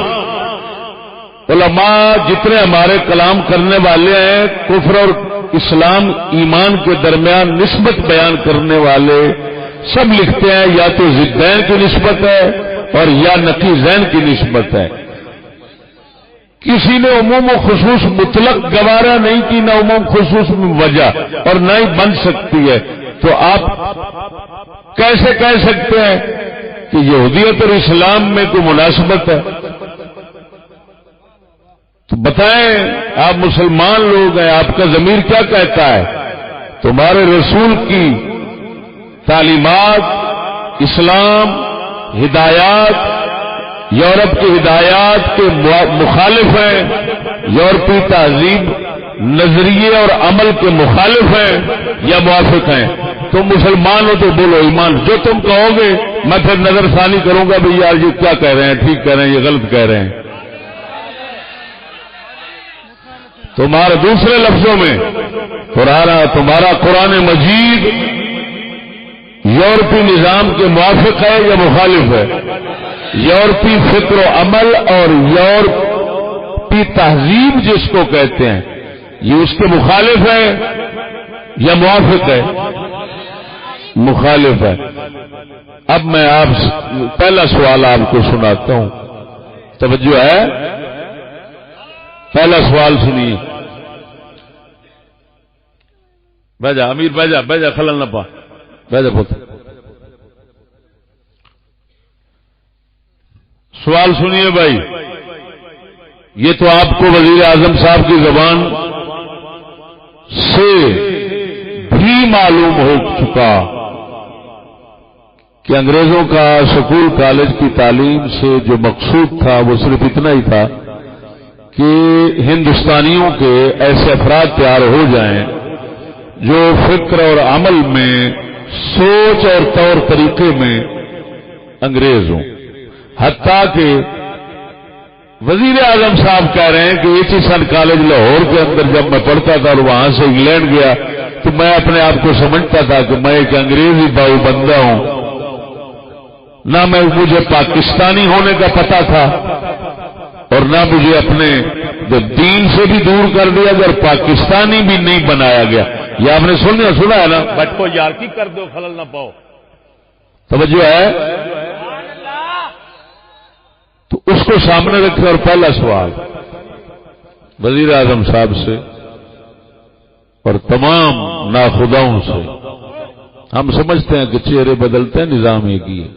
علماء جتنے ہمارے کلام کرنے والے ہیں کفر اور اسلام ایمان کے درمیان نسبت بیان کرنے والے سب لکھتے ہیں یا تو ضدین کی نسبت ہے اور یا نقیضین کی نسبت ہے. کسی نے عموم و خصوص مطلق گوارا نہیں کی نہ عموم خصوص میں وجہ اور نہ ہی بن سکتی ہے. تو آپ کیسے کہہ سکتے ہیں کہ یہودیت اور اسلام میں کوئی مناسبت ہے؟ تو بتائیں آپ مسلمان لوگ ہیں آپ کا ضمیر کیا کہتا ہے؟ تمہارے رسول کی تعلیمات اسلام ہدایات یورپ کی ہدایات کے مخالف ہیں یورپی تہذیب نظریے اور عمل کے مخالف ہیں یا موافق ہیں؟ تم مسلمان ہو تو بولو ایمان. جو تم کہو گے میں پھر نظر ثانی کروں گا بھئی یار یہ کیا کہہ رہے ہیں ٹھیک کہہ رہے ہیں یہ غلط کہہ رہے ہیں. تمہارے دوسرے لفظوں میں تمہارا قرآن مجید یورپی نظام کے موافق ہے یا مخالف ہے؟ یورپی فکر و عمل اور یورپی تہذیب جس کو کہتے ہیں یہ اس کے مخالف ہے یا موافق ہے؟ مخالف ہے. اب میں آپ پہلا سوال آپ کو سناتا ہوں توجہ ہے. پہلا سوال سنیے. بھجا امیر بھجا خلل نہ پا بھجا پوت. سوال سنیے بھائی. یہ تو آپ کو وزیر اعظم صاحب کی زبان سے بھی معلوم ہو چکا کہ انگریزوں کا سکول کالج کی تعلیم سے جو مقصود تھا وہ صرف اتنا ہی تھا کہ ہندوستانیوں کے ایسے افراد تیار ہو جائیں جو فکر اور عمل میں، سوچ اور طور طریقے میں انگریز ہوں. حتیٰ کہ وزیر اعظم صاحب کہہ رہے ہیں کہ ایچیسن کالج لاہور کے اندر جب میں پڑھتا تھا اور وہاں سے انگلینڈ گیا تو میں اپنے آپ کو سمجھتا تھا کہ میں ایک انگریزی باؤ بندہ ہوں، نہ مجھے پاکستانی ہونے کا پتہ تھا اور نہ مجھے اپنے دین سے بھی دور کر دیا گیا اور پاکستانی بھی نہیں بنایا گیا. یہ آپ نے سنا ہے نا، بٹ کو یار کی کر دو خلل نہ پاؤ. توجہ ہے؟ تو اس کو سامنے رکھے اور پہلا سوال وزیر اعظم صاحب سے اور تمام ناخداؤں سے، ہم سمجھتے ہیں کہ چہرے بدلتے ہیں، نظام ایک ہی ہے.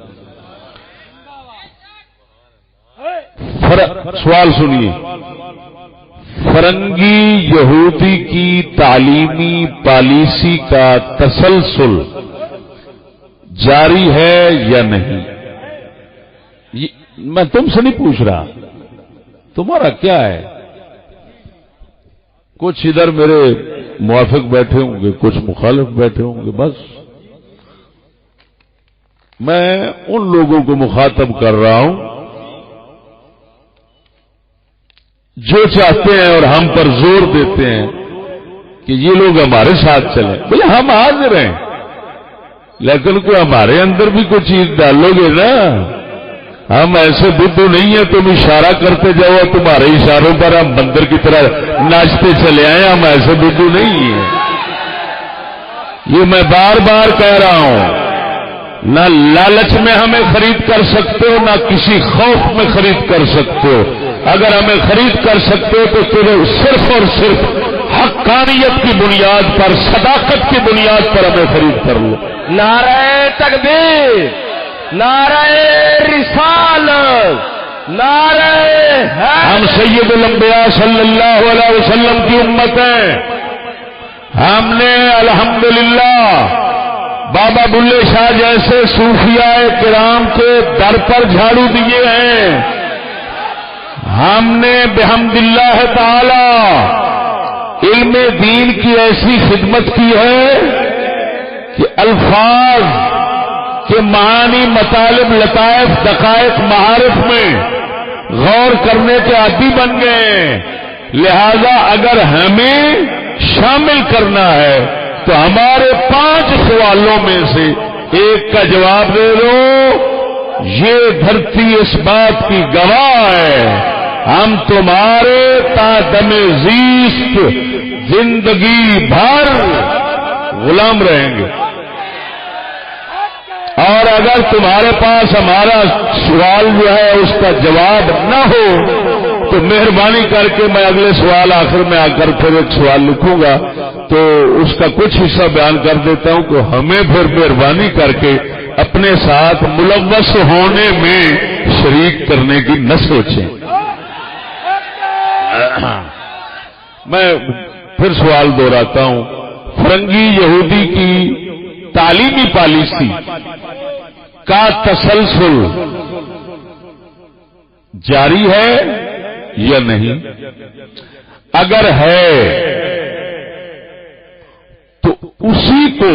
سوال سنیے، فرنگی یہودی کی تعلیمی پالیسی کا تسلسل جاری ہے یا نہیں؟ میں تم سے نہیں پوچھ رہا، تمہارا کیا ہے؟ کچھ ادھر میرے موافق بیٹھے ہوں گے، کچھ مخالف بیٹھے ہوں گے. بس میں ان لوگوں کو مخاطب کر رہا ہوں جو چاہتے ہیں اور ہم پر زور دیتے ہیں کہ یہ لوگ ہمارے ساتھ چلیں. بولے ہم حاضر ہیں، لیکن کوئی ہمارے اندر بھی کوئی چیز ڈالو گے نا. ہم ایسے بدھو نہیں ہیں تم اشارہ کرتے جاؤ، تمہارے اشاروں پر ہم بندر کی طرح ناچتے چلے آئے. ہم ایسے بدھو نہیں ہیں. یہ میں بار بار کہہ رہا ہوں، نہ لالچ میں ہمیں خرید کر سکتے ہو، نہ کسی خوف میں خرید کر سکتے ہو. اگر ہمیں خرید کر سکتے ہو تو صرف اور صرف حقانیت کی بنیاد پر، صداقت کی بنیاد پر ہمیں خرید کر لو. نعرہ تکبیر، نعرہ رسالت، نعرہ ہم سید الانبیاء صلی اللہ علیہ وسلم کی امت ہیں. ہم نے الحمدللہ بابا بلے شاہ جیسے صوفیاء کرام کے در پر جھاڑو دیے ہیں. ہم نے بحمد اللہ تعالی علم دین کی ایسی خدمت کی ہے کہ الفاظ کے معانی، مطالب، لطائف، دقائق، معارف میں غور کرنے کے عادی بن گئے. لہذا اگر ہمیں شامل کرنا ہے تو ہمارے 5 سوالوں میں سے ایک کا جواب دے دو. یہ دھرتی اس بات کی گواہ ہے، ہم تمہارے تا دم زیست زندگی بھر غلام رہیں گے. اور اگر تمہارے پاس ہمارا سوال جو ہے اس کا جواب نہ ہو تو مہربانی کر کے میں اگلے سوال آخر میں آ کر پھر ایک سوال لکھوں گا تو اس کا کچھ حصہ بیان کر دیتا ہوں کہ ہمیں پھر مہربانی کر کے اپنے ساتھ ملوث ہونے میں شریک کرنے کی نہ سوچیں. میں پھر سوال دہراتا ہوں، فرنگی یہودی کی تعلیمی پالیسی کا تسلسل جاری ہے یا نہیں؟ اگر ہے تو اسی کو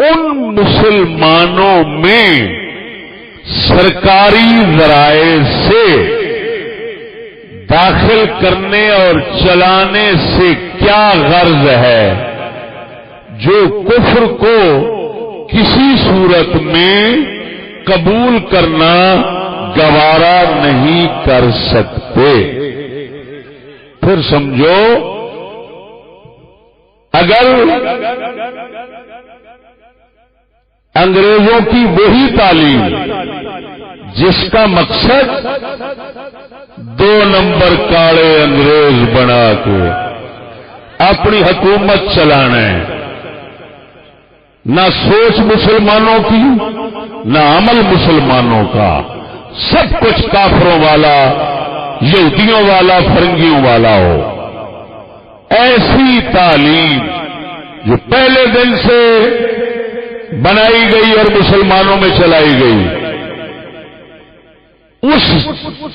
ان مسلمانوں میں سرکاری ذرائع سے داخل کرنے اور چلانے سے کیا غرض ہے جو کفر کو کسی صورت میں قبول کرنا گوارا نہیں کر سکتے؟ پھر سمجھو، اگر انگریزوں کی وہی تعلیم جس کا مقصد 2 نمبر کاڑے انگریز بنا کے اپنی حکومت چلانا ہے، نہ سوچ مسلمانوں کی نہ عمل مسلمانوں کا، سب کچھ کافروں والا، یہودیوں والا، فرنگیوں والا ہو، ایسی تعلیم جو پہلے دن سے بنائی گئی اور مسلمانوں میں چلائی گئی، اس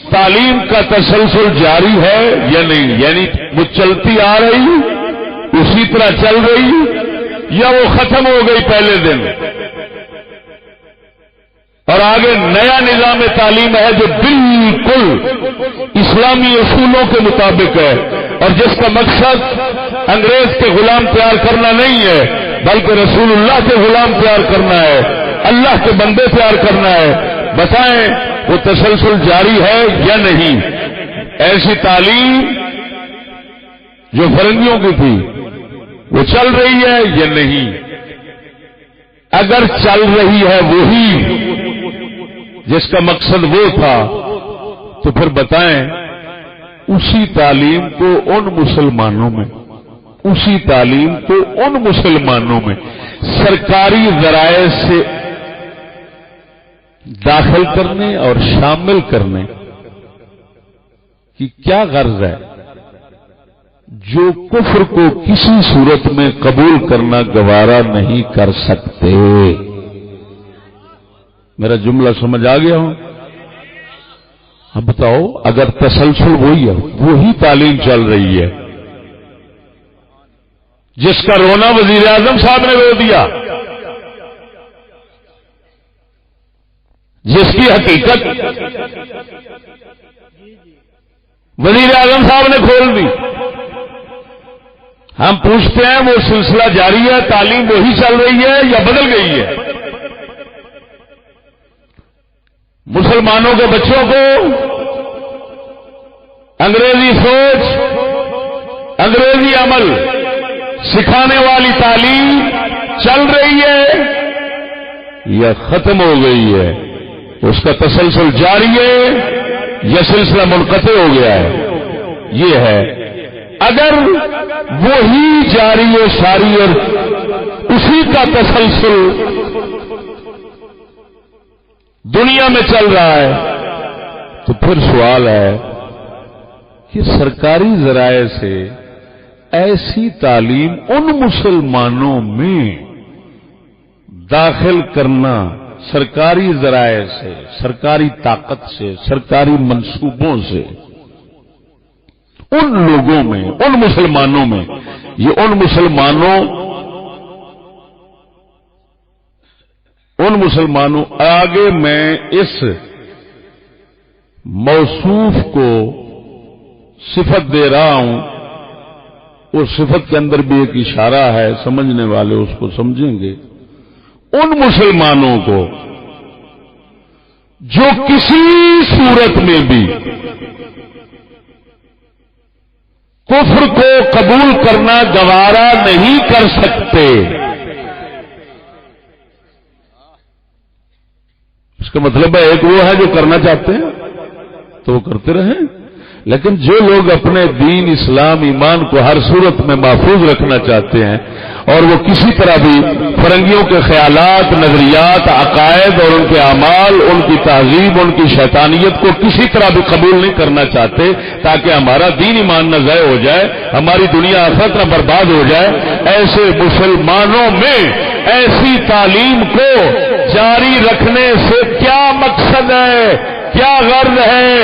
تعلیم کا تسلسل جاری ہے یا نہیں، یعنی وہ چلتی آ رہی اسی طرح چل رہی یا وہ ختم ہو گئی پہلے دن اور آگے نیا نظام تعلیم ہے جو بالکل اسلامی اصولوں کے مطابق ہے اور جس کا مقصد انگریز کے غلام تیار کرنا نہیں ہے بلکہ رسول اللہ کے غلام تیار کرنا ہے، اللہ کے بندے تیار کرنا ہے۔ بتائیں وہ تسلسل جاری ہے یا نہیں؟ ایسی تعلیم جو فرنگیوں کی تھی وہ چل رہی ہے یا نہیں؟ اگر چل رہی ہے وہی جس کا مقصد وہ تھا تو پھر بتائیں اسی تعلیم کو ان مسلمانوں میں سرکاری ذرائع سے داخل کرنے اور شامل کرنے کی کیا غرض ہے؟ جو کفر کو کسی صورت میں قبول کرنا گوارا نہیں کر سکتے۔ میرا جملہ سمجھ آ گیا ہوں؟ اب بتاؤ اگر تسلسل وہی ہے، وہی تعلیم چل رہی ہے جس کا رونا وزیر اعظم صاحب نے رو دیا، جس کی حقیقت وزیر اعظم صاحب نے کھول دی، ہم پوچھتے ہیں وہ سلسلہ جاری ہے، تعلیم وہی چل رہی ہے یا بدل گئی ہے؟ مسلمانوں کے بچوں کو انگریزی سوچ، انگریزی عمل سکھانے والی تعلیم چل رہی ہے یا ختم ہو گئی ہے؟ اس کا تسلسل جاری ہے یا سلسلہ منقطع ہو گیا ہے؟ یہ ہے۔ اگر وہی جاری و ساری اور اسی کا تسلسل دنیا میں چل رہا ہے تو پھر سوال ہے کہ سرکاری ذرائع سے ایسی تعلیم ان مسلمانوں میں داخل کرنا سرکاری ذرائع سے، سرکاری طاقت سے، سرکاری منصوبوں سے ان لوگوں میں، ان مسلمانوں میں، یہ ان مسلمانوں آگے میں اس موصوف کو صفت دے رہا ہوں، اور صفت کے اندر بھی ایک اشارہ ہے، سمجھنے والے اس کو سمجھیں گے۔ ان مسلمانوں کو جو کسی صورت میں بھی کفر کو قبول کرنا گوارا نہیں کر سکتے، اس کا مطلب ہے ایک وہ ہے جو کرنا چاہتے ہیں تو وہ کرتے رہیں، لیکن جو لوگ اپنے دین، اسلام، ایمان کو ہر صورت میں محفوظ رکھنا چاہتے ہیں اور وہ کسی طرح بھی فرنگیوں کے خیالات، نظریات، عقائد اور ان کے اعمال، ان کی تہذیب، ان کی شیطانیت کو کسی طرح بھی قبول نہیں کرنا چاہتے تاکہ ہمارا دین ایمان نہ ضائع ہو جائے، ہماری دنیا آخرت نہ برباد ہو جائے، ایسے مسلمانوں میں ایسی تعلیم کو جاری رکھنے سے کیا مقصد ہے، کیا غرض ہے؟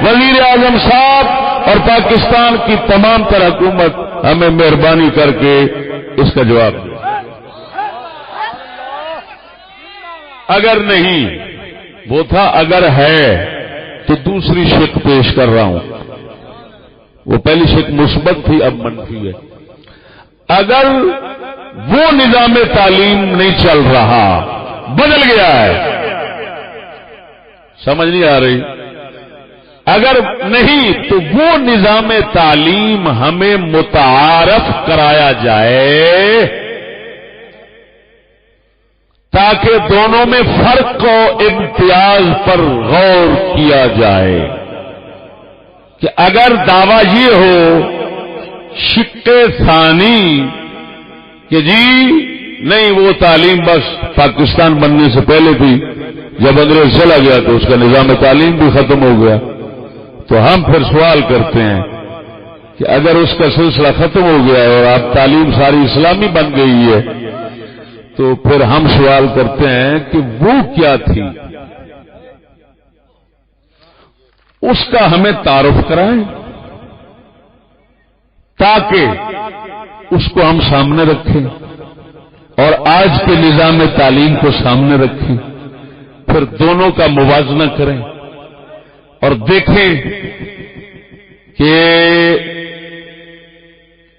وزیر اعظم صاحب اور پاکستان کی تمام تر حکومت ہمیں مہربانی کر کے اس کا جواب دے۔ اگر نہیں، وہ تھا اگر ہے تو دوسری شق پیش کر رہا ہوں، وہ پہلی شق مثبت تھی اب منفی ہے۔ اگر وہ نظام تعلیم نہیں چل رہا، بدل گیا ہے، سمجھ نہیں آ رہی؟ اگر نہیں تو وہ نظام تعلیم ہمیں متعارف کرایا جائے تاکہ دونوں میں فرق و امتیاز پر غور کیا جائے کہ اگر دعویٰ یہ ہو شق ثانی کہ جی نہیں وہ تعلیم بس پاکستان بننے سے پہلے تھی، جب انگریز چلا گیا تو اس کا نظام تعلیم بھی ختم ہو گیا، تو ہم پھر سوال کرتے ہیں کہ اگر اس کا سلسلہ ختم ہو گیا ہے اور اب تعلیم ساری اسلامی بن گئی ہے تو پھر ہم سوال کرتے ہیں کہ وہ کیا تھی؟ اس کا ہمیں تعارف کرائیں تاکہ اس کو ہم سامنے رکھیں اور آج کے نظام تعلیم کو سامنے رکھیں، پھر دونوں کا موازنہ کریں اور دیکھیں کہ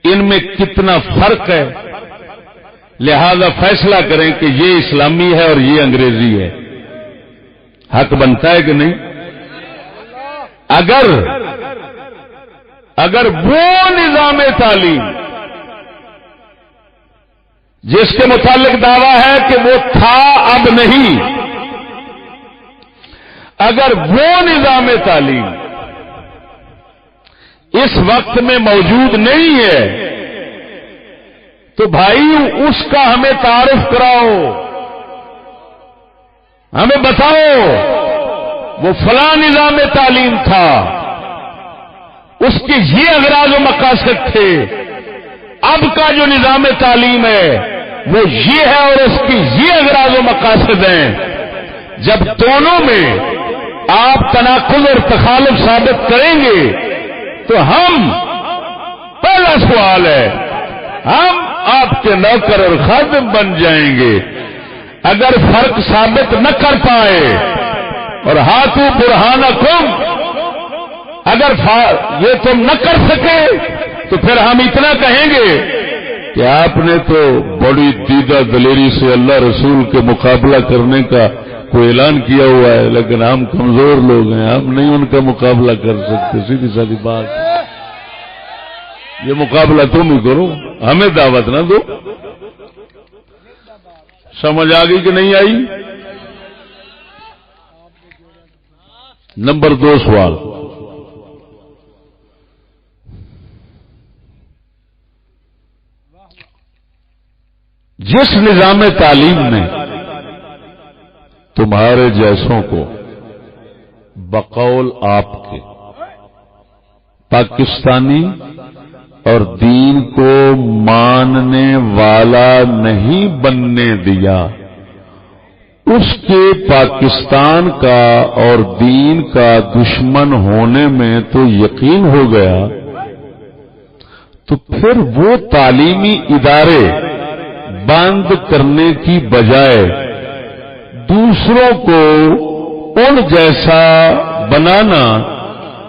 ان میں کتنا فرق ہے، لہذا فیصلہ کریں کہ یہ اسلامی ہے اور یہ انگریزی ہے۔ حق بنتا ہے کہ نہیں؟ اگر وہ نظام تعلیم جس کے متعلق دعویٰ ہے کہ وہ تھا اب نہیں، اگر وہ نظام تعلیم اس وقت میں موجود نہیں ہے تو بھائی اس کا ہمیں تعارف کراؤ، ہمیں بتاؤ وہ فلاں نظام تعلیم تھا، اس کے یہ اغراض و مقاصد تھے، اب کا جو نظام تعلیم ہے وہ یہ ہے اور اس کی یہ اغراض و مقاصد ہیں۔ جب دونوں میں آپ تناقض اور تخالف ثابت کریں گے تو ہم، پہلا سوال ہے، ہم آپ کے نوکر اور خادم بن جائیں گے۔ اگر فرق ثابت نہ کر پائے اور ہاتھوں برہانکم، اگر یہ تم نہ کر سکے تو پھر ہم اتنا کہیں گے کہ آپ نے تو بڑی دیدہ دلیری سے اللہ رسول کے مقابلہ کرنے کا کوئی اعلان کیا ہوا ہے، لیکن ہم کمزور لوگ ہیں، ہم نہیں ان کا مقابلہ کر سکتے۔ سیدھی سادی بات، یہ مقابلہ تم ہی کرو، ہمیں دعوت نہ دو۔ سمجھ آ گئی کہ نہیں آئی؟ نمبر 2 سوال، جس نظام تعلیم نے تمہارے جیسوں کو بقول آپ کے پاکستانی اور دین کو ماننے والا نہیں بننے دیا، اس کے پاکستان کا اور دین کا دشمن ہونے میں تو یقین ہو گیا، تو پھر وہ تعلیمی ادارے بند کرنے کی بجائے دوسروں کو ان جیسا بنانا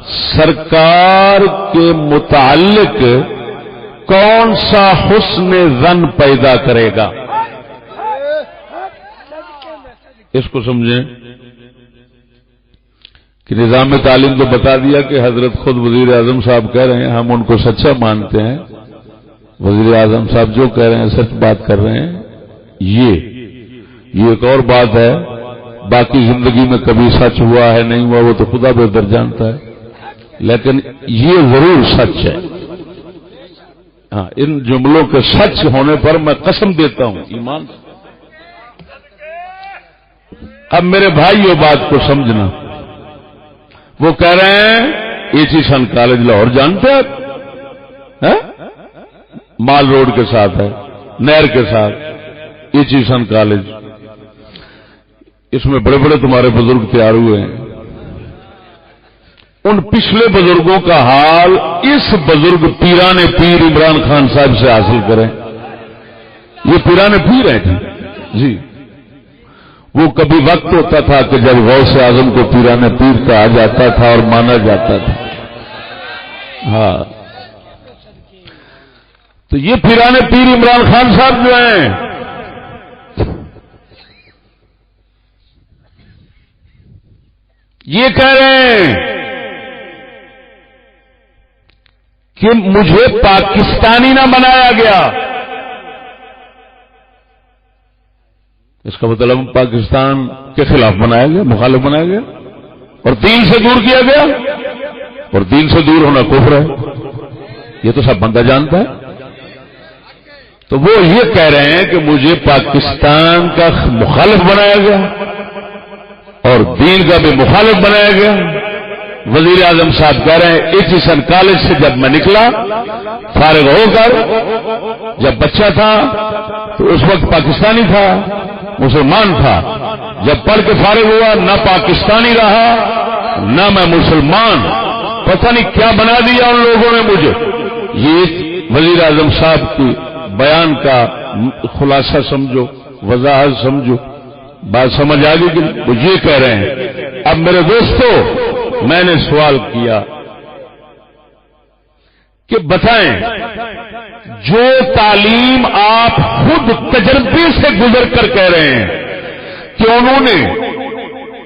سرکار کے متعلق کون سا حسن ظن پیدا کرے گا؟ اس کو سمجھیں کہ نظام تعلیم تو بتا دیا کہ حضرت خود وزیر اعظم صاحب کہہ رہے ہیں، ہم ان کو سچا مانتے ہیں، وزیر اعظم صاحب جو کہہ رہے ہیں سچ بات کر رہے ہیں۔ یہ ایک اور بات ہے، باقی زندگی میں کبھی سچ ہوا ہے نہیں ہوا وہ تو خدا بہتر جانتا ہے، لیکن یہ ضرور سچ ہے۔ ہاں، ان جملوں کے سچ ہونے پر میں قسم دیتا ہوں ایمان سے۔ اب میرے بھائیو بات کو سمجھنا، وہ کہہ رہے ہیں ایچیسن کالج لاہور جانتے ہیں، مال روڈ کے ساتھ ہے، نہر کے ساتھ ایچیسن کالج، اس میں بڑے بڑے تمہارے بزرگ تیار ہوئے ہیں۔ ان پچھلے بزرگوں کا حال اس بزرگ پیران پیر عمران خان صاحب سے حاصل کریں۔ یہ پیران پیر ہیں جی، وہ کبھی وقت ہوتا تھا کہ جب غوث اعظم کو پیران پیر کہا جاتا تھا اور مانا جاتا تھا۔ ہاں، تو یہ پیران پیر عمران خان صاحب جو ہیں یہ کہہ رہے ہیں کہ مجھے پاکستانی نہ بنایا گیا۔ اس کا مطلب پاکستان کے خلاف بنایا گیا، مخالف بنایا گیا اور دین سے دور کیا گیا، اور دین سے دور ہونا کفر ہے، یہ تو سب بندہ جانتا ہے۔ تو وہ یہ کہہ رہے ہیں کہ مجھے پاکستان کا مخالف بنایا گیا اور دین کا بھی مخالف بنایا گیا۔ وزیر اعظم صاحب کہہ رہے ہیں ایچیسن کالج سے جب میں نکلا فارغ ہو کر، جب بچہ تھا تو اس وقت پاکستانی تھا، مسلمان تھا، جب پڑھ کے فارغ ہوا نہ پاکستانی رہا نہ میں مسلمان. پتہ نہیں کیا بنا دیا ان لوگوں نے مجھے. یہ وزیر اعظم صاحب کی بیان کا خلاصہ سمجھو, وضاحت سمجھو. بات سمجھ آ گئی کہ وہ یہ کہہ رہے ہیں. اب میرے دوستو, میں نے سوال کیا کہ بتائیں, جو تعلیم آپ خود تجربے سے گزر کر کہہ رہے ہیں کہ انہوں نے,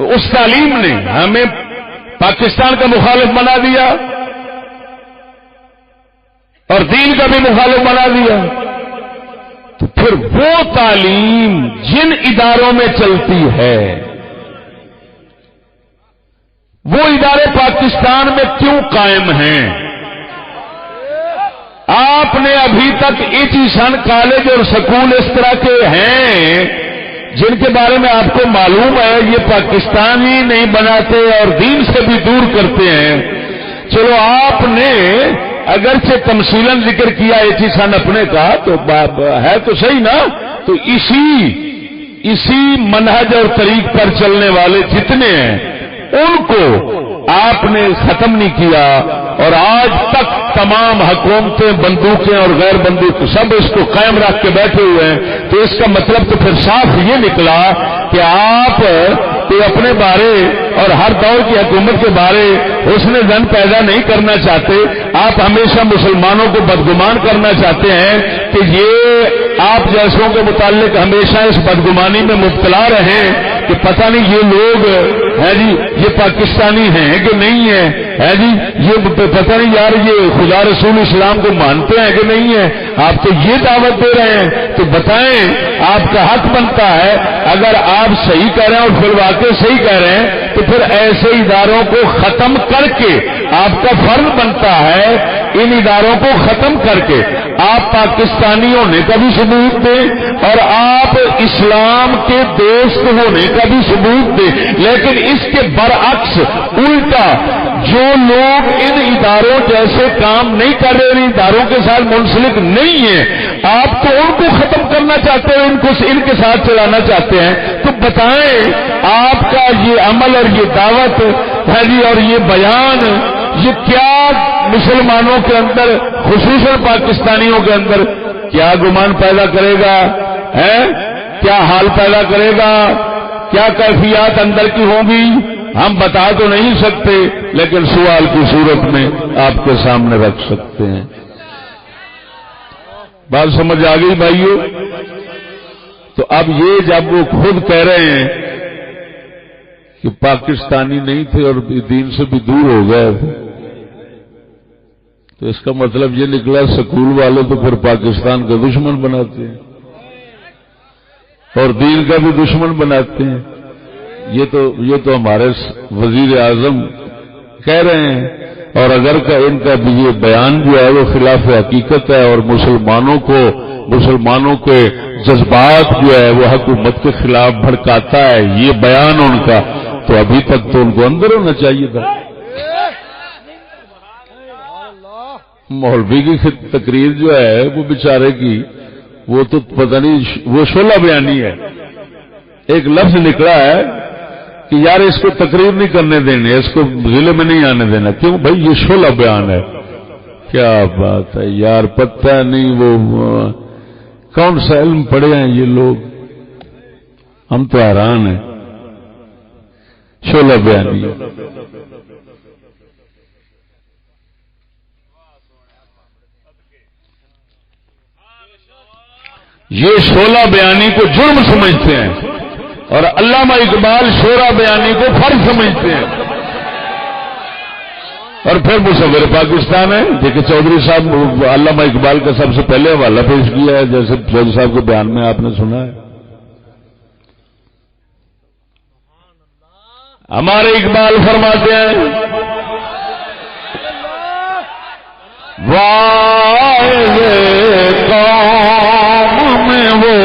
اس تعلیم نے ہمیں پاکستان کا مخالف بنا دیا اور دین کا بھی مخالف بنا دیا, تو پھر وہ تعلیم جن اداروں میں چلتی ہے وہ ادارے پاکستان میں کیوں قائم ہیں؟ آپ نے ابھی تک ایجوکیشن کالج اور سکول اس طرح کے ہیں جن کے بارے میں آپ کو معلوم ہے یہ پاکستانی نہیں بناتے اور دین سے بھی دور کرتے ہیں. چلو آپ نے اگرچہ تمثیلاً ذکر کیا ایجوکیشن اپنے کا, تو ہے تو صحیح نا. تو اسی منہج اور طریق پر چلنے والے جتنے ہیں ان کو آپ نے ختم نہیں کیا, اور آج تک تمام حکومتیں بندوقیں اور غیر بندوق سب اس کو قائم رکھ کے بیٹھے ہوئے ہیں. تو اس کا مطلب تو پھر صاف یہ نکلا کہ آپ اپنے بارے اور ہر دور کی حکومت کے بارے حسن زن پیدا نہیں کرنا چاہتے. آپ ہمیشہ مسلمانوں کو بدگمان کرنا چاہتے ہیں کہ یہ آپ جیسوں کے متعلق ہمیشہ اس بدگمانی میں مبتلا رہیں کہ پتہ نہیں یہ لوگ ہے جی یہ پاکستانی ہیں کہ نہیں ہے جی, یہ پتہ نہیں یار یہ خدا رسول اسلام کو مانتے ہیں کہ نہیں ہے. آپ تو یہ دعوت دے رہے ہیں, تو بتائیں آپ کا حق بنتا ہے اگر آپ صحیح کہہ رہے ہیں اور پھر واقعی صحیح کہہ رہے ہیں تو پھر ایسے اداروں کو ختم کر کے آپ کا فرض بنتا ہے ان اداروں کو ختم کر کے آپ پاکستانی ہونے کا بھی ثبوت دیں اور آپ اسلام کے دوست ہونے کا بھی ثبوت دیں. لیکن اس کے برعکس الٹا جو لوگ ان اداروں جیسے کام نہیں کر رہے, ان اداروں کے ساتھ منسلک نہیں ہیں, آپ تو ان کو ختم کرنا چاہتے ہیں, ان کے ساتھ چلانا چاہتے ہیں. تو بتائیں آپ کا یہ عمل اور یہ دعوت ہے جی اور یہ بیان یہ کیا مسلمانوں کے اندر خصوصاً پاکستانیوں کے اندر کیا گمان پیدا کرے گا, کیا حال پیدا کرے گا, کیا کیفیات اندر کی ہوں گی ہم بتا تو نہیں سکتے, لیکن سوال کی صورت میں آپ کے سامنے رکھ سکتے ہیں. بات سمجھ آ گئی بھائیو؟ تو اب یہ جب وہ خود کہہ رہے ہیں کہ پاکستانی نہیں تھے اور دین سے بھی دور ہو گئے, تو اس کا مطلب یہ نکلا سکول والے تو پھر پاکستان کا دشمن بناتے ہیں اور دین کا بھی دشمن بناتے ہیں. یہ تو ہمارے وزیر اعظم کہہ رہے ہیں, اور اگر ان کا بھی یہ بیان جو ہے وہ خلاف حقیقت ہے اور مسلمانوں کے جذبات جو ہے وہ حکومت کے خلاف بھڑکاتا ہے یہ بیان ان کا, تو ابھی تک تو ان کو اندر ہونا چاہیے تھا. مولوی کی تقریر جو ہے وہ بیچارے کی وہ تو پتہ نہیں وہ شعلہ بیانی ہے. ایک لفظ نکلا ہے کہ یار اس کو تقریر نہیں کرنے دینے, اس کو ضلع میں نہیں آنے دینا. کیوں بھائی یہ شعلہ بیان ہے. کیا بات ہے یار, پتہ نہیں وہ کون سا علم پڑھے ہیں یہ لوگ, ہم تو حیران ہیں. شعلہ بیانی یہ شعلہ بیانی کو جرم سمجھتے ہیں اور علامہ اقبال شعرا بیانی کو فرض سمجھتے ہیں. اور پھر مصور پاکستان ہے دیکھیں چودھری صاحب علامہ اقبال کا سب سے پہلے حوالہ پیش کیا ہے, جیسے چودھری صاحب کے بیان میں آپ نے سنا ہے. ہمارے اقبال فرماتے ہیں قوم میں وہ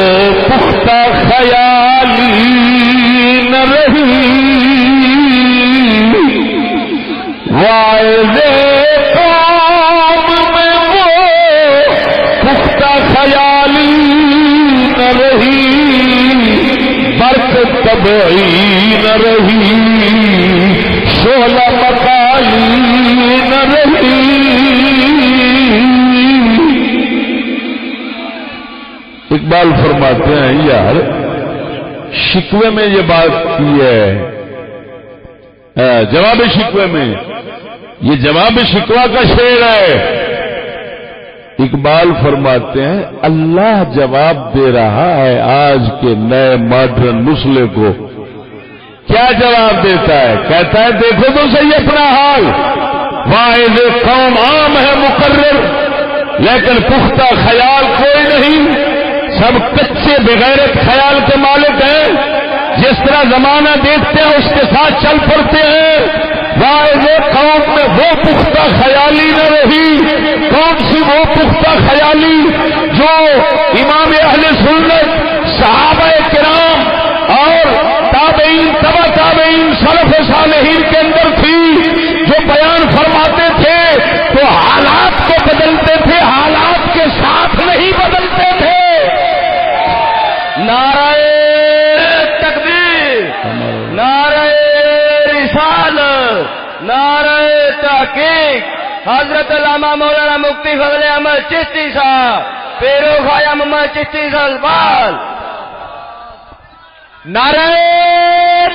پختہ خیالی نہ رہی, واعظ قوم میں وہ پختہ خیالی نہ رہی, برق طبعی نہ رہی, شعلہ مکالی نہ رہی. اقبال فرماتے ہیں یار شکوے میں یہ بات کی ہے، جواب شکوے میں، یہ جواب شکوہ کا شعر ہے. اقبال فرماتے ہیں اللہ جواب دے رہا ہے آج کے نئے ماڈرن مسئلے کو. کیا جواب دیتا ہے؟ کہتا ہے دیکھو تو صحیح اپنا حال، واعظ قوم عام ہے مقرر لیکن پختہ خیال کوئی نہیں، سب کچے بغیرت خیال کے مالک ہیں، جس طرح زمانہ دیکھتے ہیں اس کے ساتھ چل پڑتے ہیں. واعظ قوم میں وہ پختہ خیالی نہ رہی. کون سی وہ پختہ خیالی جو امام اہل سنت صحابہ کرام اور تابعین تبع تابعین سلف صالحین کے اندر تھی، جو بیان فرماتے تھے تو حالات کو بدلتے تھے، حالات کے ساتھ نہیں بدلتے تھے. نعرہ تکبیر، نعرہ رسالت، نعرہ تحقیق. حضرت علامہ مولانا مفتی فضل احمد چشتی صاحب، پیرو خواجہ محمد چشتی صاحب. نعرہ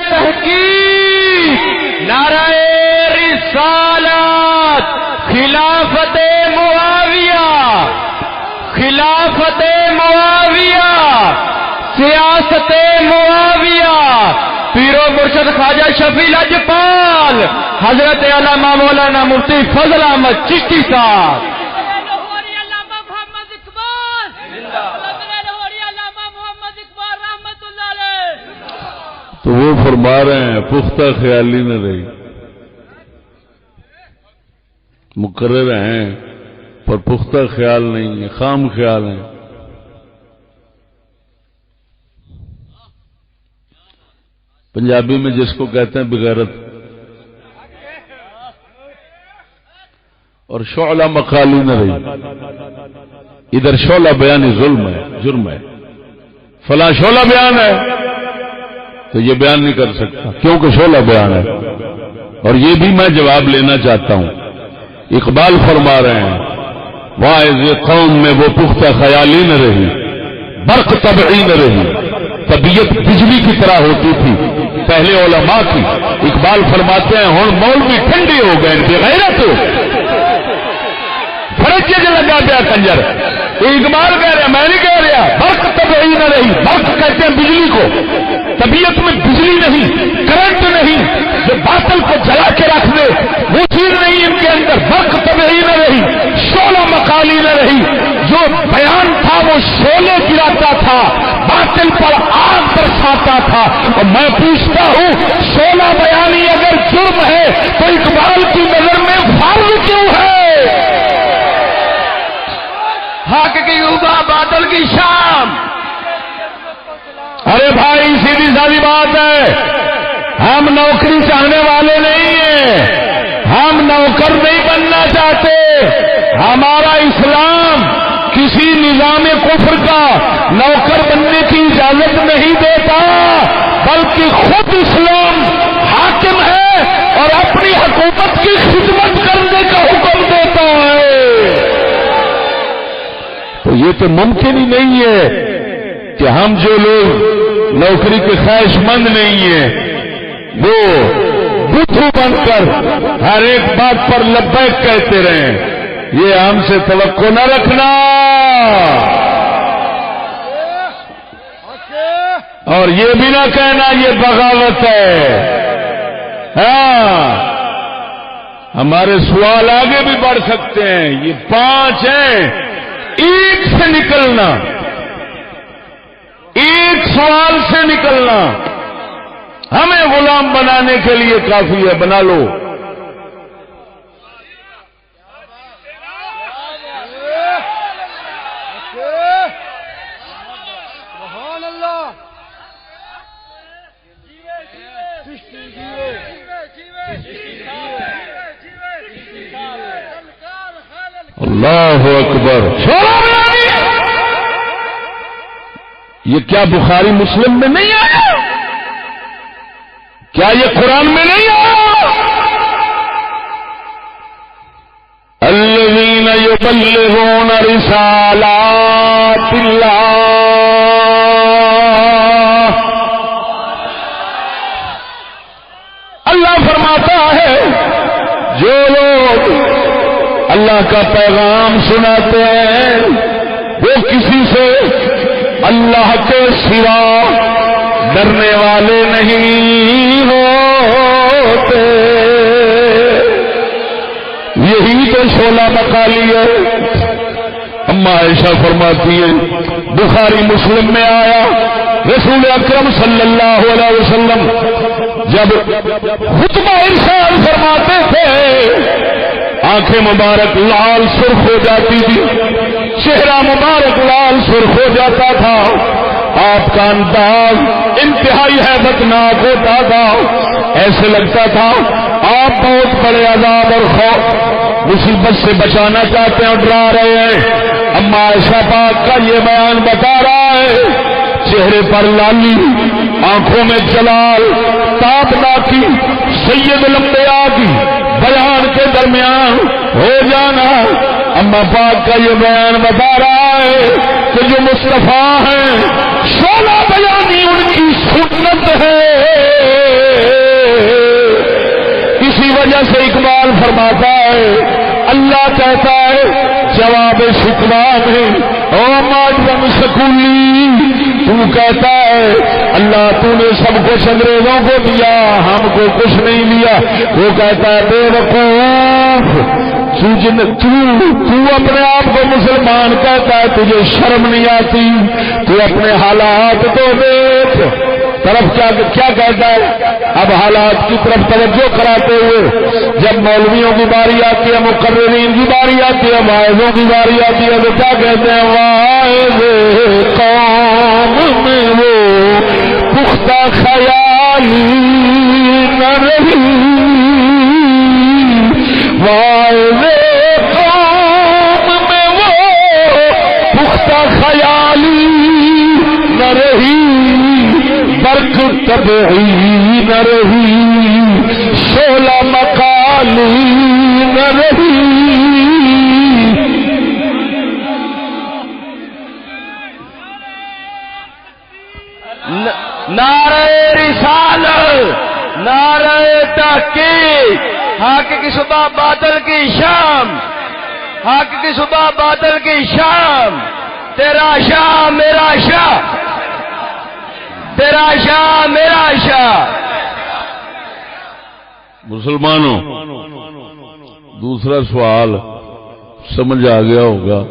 تحقیق، نعرہ رسالت، خلافت معاویہ، خلافت معاویہ، سیاست معاویہ، پیرو مرشد خواجہ شفیع لاجپال، حضرت علامہ مولانا مفتی فضل احمد چشتی صاحب. تو وہ فرما رہے ہیں پختہ خیالی نہ رہی، مقرر ہیں پر پختہ خیال نہیں ہے، خام خیال ہیں. پنجابی میں جس کو کہتے ہیں بغیرت. اور شعلہ مقالی نہ رہی، ادھر شعلہ بیانی ظلم ہے، جرم ہے. فلاں شعلہ بیان ہے تو یہ بیان نہیں کر سکتا کیونکہ شعلہ بیان ہے. اور یہ بھی میں جواب لینا چاہتا ہوں. اقبال فرما رہے ہیں واعظ قوم میں وہ پختہ خیالی نہ رہی، برق طبعی نہ رہی، طبیعت بجلی کی طرح ہوتی تھی پہلے علماء کی. اقبال فرماتے ہیں ہن مولوی ٹھنڈے ہو گئے، بغیرت فرج لگا پیا کنجر. اقبال کہہ رہے میں نہیں کہہ رہا. برق طبعی نہ رہی، برق کہتے ہیں بجلی کو، طبیعت میں بجلی نہیں، کرنٹ نہیں جو باطل کو جلا کے رکھ دے، وہ چیز نہیں ان کے اندر. برق طبعی نہ رہی، شعلہ مقالی نہ رہی، جو بیان تھا وہ شعلے گراتا تھا، باطل پر آگ برساتا تھا. اور میں پوچھتا ہوں شعلہ بیانی اگر جرم ہے تو اقبال کی نظر میں فرض کیوں ہے؟ حق کی صبح باطل کی شام. ارے بھائی سیدھی سادی بات ہے، ہم نوکری چاہنے والے نہیں ہیں، ہم نوکر نہیں بننا چاہتے. ہمارا اسلام کسی نظام کفر کا نوکر بننے کی اجازت نہیں دیتا، بلکہ خود اسلام حاکم ہے اور اپنی حکومت کی خدمت کرنے کا حکم دیتا ہے. تو یہ تو ممکن ہی نہیں ہے کہ ہم جو لوگ نوکری کے خواہش مند نہیں ہیں وہ بدھو بن کر ہر ایک بات پر لبیک کہتے رہیں. یہ ہم سے توقع نہ رکھنا. اور یہ بھی نہ کہنا یہ بغاوت ہے. ہاں ہمارے سوال آگے بھی بڑھ سکتے ہیں. یہ 5 ہیں. ایک سے نکلنا، ایک سوال سے نکلنا ہمیں غلام بنانے کے لیے کافی ہے. بنا لو. اللہ اکبر. یہ کیا بخاری مسلم میں نہیں آیا؟ کیا یہ قرآن میں نہیں آیا؟ يبلغون رسالات الله. اللہ فرماتا ہے جو لوگ اللہ کا پیغام سناتے ہیں وہ کسی سے اللہ کے سوا ڈرنے والے نہیں ہوتے. یہی تو شعلہ مقالی ہے. اما عائشہ فرماتی ہے بخاری مسلم میں آیا رسول اکرم صلی اللہ علیہ وسلم جب خطبہ ارشاد فرماتے تھے آنکھیں مبارک لال سرخ ہو جاتی تھی, چہرہ مبارک لال سرخ ہو جاتا تھا, آپ کا انداز انتہائی ہیبتناک ہوتا تھا, ایسے لگتا تھا آپ بہت بڑے عذاب اور خوف مصیبت سے بچانا چاہتے ہیں اور ڈرا رہے ہیں. اما عائشہ پاک کا یہ بیان بتا رہا ہے چہرے پر لالی, آنکھوں میں جلال, تابناکی, سید الانبیاء کی بیان کے درمیان ہو جانا. اما پاک کا یہ بیان بتا رہا ہے کہ جو مصطفیٰ ہیں شعلہ بیانی ان کی سنت ہے. اسی وجہ سے اقبال فرماتا ہے اللہ کہتا ہے جواب شکوہ میں او ماڈرن سکولی, تو کہتا ہے اللہ تو نے سب کچھ انگریزوں کو دیا ہم کو کچھ نہیں دیا. وہ کہتا ہے بے وقوف تو اپنے آپ کو مسلمان کہتا ہے تجھے شرم نہیں آتی, تو اپنے حالات تو دیکھ. طرف کیا کہتا ہے اب حالات کی طرف توجہ کراتے ہوئے جب مولویوں کی باری آتی ہے, مقررین کی باری آتی ہے, واعظوں کی باری آتی ہے تو کیا کہتے ہیں واعظ قوم میں وہ پختہ خیالی نہ رہی, واعظ قوم میں وہ پختہ خیالی نہ رہی, برق طبعی نہ رہی, شعلہ مقالی نہ رہی. نعرہ رسالت, نعرہ تحقیق, حق کی صبح باطل کی شام, حق کی صبح باطل کی شام, تیرا شاہ میرا شاہ, تیرا شاہ میرا شاہ. مسلمانوں دوسرا سوال سمجھ آ گیا ہوگا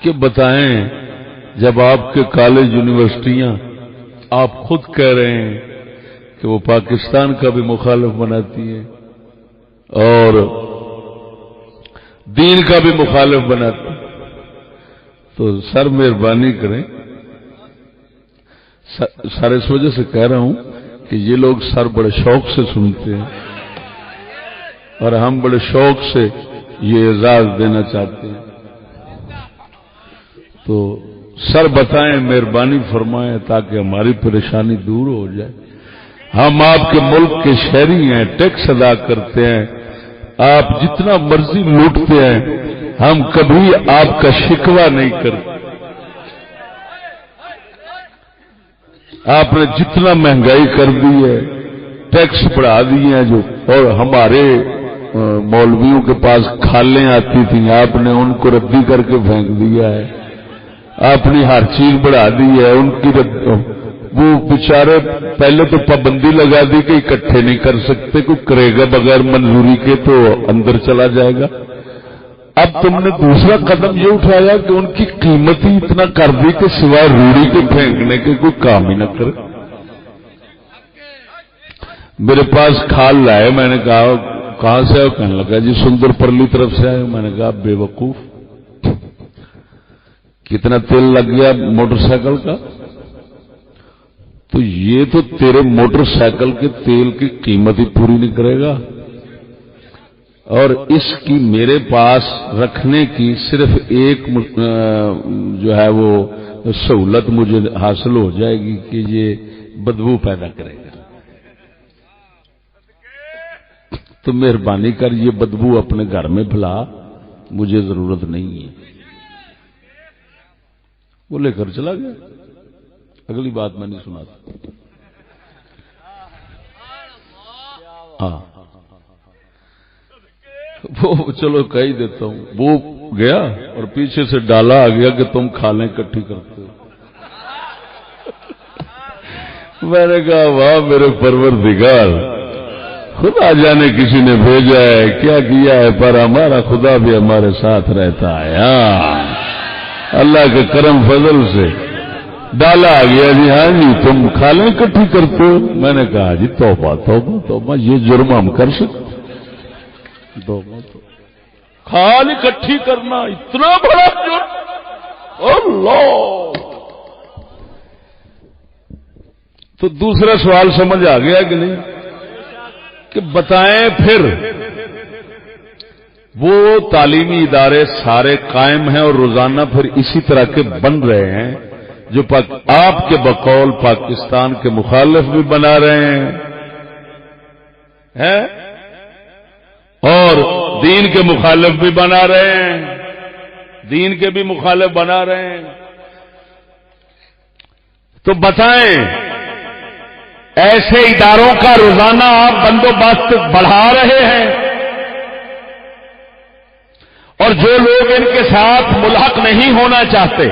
کہ بتائیں جب آپ کے کالج یونیورسٹیاں آپ خود کہہ رہے ہیں کہ وہ پاکستان کا بھی مخالف بناتی ہیں اور دین کا بھی مخالف بناتی ہیں, تو سر مہربانی کریں. سر اس وجہ سے کہہ رہا ہوں کہ یہ لوگ سر بڑے شوق سے سنتے ہیں اور ہم بڑے شوق سے یہ اعزاز دینا چاہتے ہیں. تو سر بتائیں, مہربانی فرمائیں تاکہ ہماری پریشانی دور ہو جائے. ہم آپ کے ملک کے شہری ہیں, ٹیکس ادا کرتے ہیں, آپ جتنا مرضی لوٹتے ہیں, ہم کبھی آپ کا شکوہ نہیں کرتے. آپ نے جتنا مہنگائی کر دی ہے, ٹیکس بڑھا دیے ہیں جو, اور ہمارے مولویوں کے پاس کھالیں آتی تھیں آپ نے ان کو ردی کر کے پھینک دیا ہے. آپ نے ہر چیز بڑھا دی ہے, ان کی وہ بیچارے پہلے تو پابندی لگا دی کہ اکٹھے نہیں کر سکتے, کوئی کرے گا بغیر منظوری کے تو اندر چلا جائے گا. اب تم نے دوسرا قدم یہ اٹھایا کہ ان کی قیمت ہی اتنا کر دی کہ سوائے روڑی کے پھینکنے کے کوئی کام ہی نہ کرے. میرے پاس کھال لائے, میں نے کہا کہاں سے آئے؟ کہنے لگا جی سندر پرلی طرف سے آئے. میں نے کہا بے وقوف, کتنا تیل لگ گیا موٹر سائیکل کا؟ تو یہ تو تیرے موٹر سائیکل کے تیل کی قیمت ہی پوری نہیں کرے گا, اور اس کی میرے پاس رکھنے کی صرف ایک جو ہے وہ سہولت مجھے حاصل ہو جائے گی کہ یہ بدبو پیدا کرے گا. تو مہربانی کر یہ بدبو اپنے گھر میں پھیلا, مجھے ضرورت نہیں ہے. وہ لے کر چلا گیا. اگلی بات میں نہیں سناتا. ہاں وہ چلو کہہ ہی دیتا ہوں. وہ گیا اور پیچھے سے ڈالا آ گیا کہ تم کھالیں اکٹھی کرتے ہو. میں نے کہا واہ میرے پروردگار، خدا جانے کسی نے بھیجا ہے کیا کیا ہے، پر ہمارا خدا بھی ہمارے ساتھ رہتا ہے. اللہ کے کرم فضل سے ڈالا آ گیا جی. ہاں جی تم کھالیں اکٹھی کرتے ہو. میں نے کہا جی توبہ توبہ توبہ، یہ جرم ہم کر سکتے؟ کھال اکٹھی کرنا اتنا بڑا جرم؟ اللہ. تو دوسرا سوال سمجھ آ گیا کہ نہیں کہ بتائیں پھر وہ تعلیمی ادارے سارے قائم ہیں اور روزانہ پھر اسی طرح کے بن رہے ہیں جو آپ کے بقول پاکستان کے مخالف بھی بنا رہے ہیں اور دین کے مخالف بھی بنا رہے ہیں، دین کے بھی مخالف بنا رہے ہیں. تو بتائیں ایسے اداروں کا روزانہ آپ بندوبست بڑھا رہے ہیں اور جو لوگ ان کے ساتھ ملحق نہیں ہونا چاہتے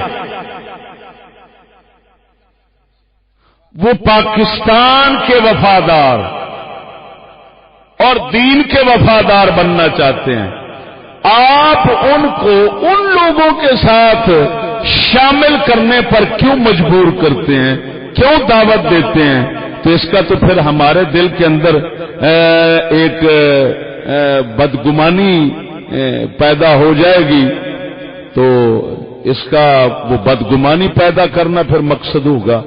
وہ پاکستان کے وفادار اور دین کے وفادار بننا چاہتے ہیں، آپ ان کو ان لوگوں کے ساتھ شامل کرنے پر کیوں مجبور کرتے ہیں، کیوں دعوت دیتے ہیں؟ تو اس کا تو پھر ہمارے دل کے اندر ایک بدگمانی پیدا ہو جائے گی. تو اس کا وہ بدگمانی پیدا کرنا پھر مقصد ہوگا.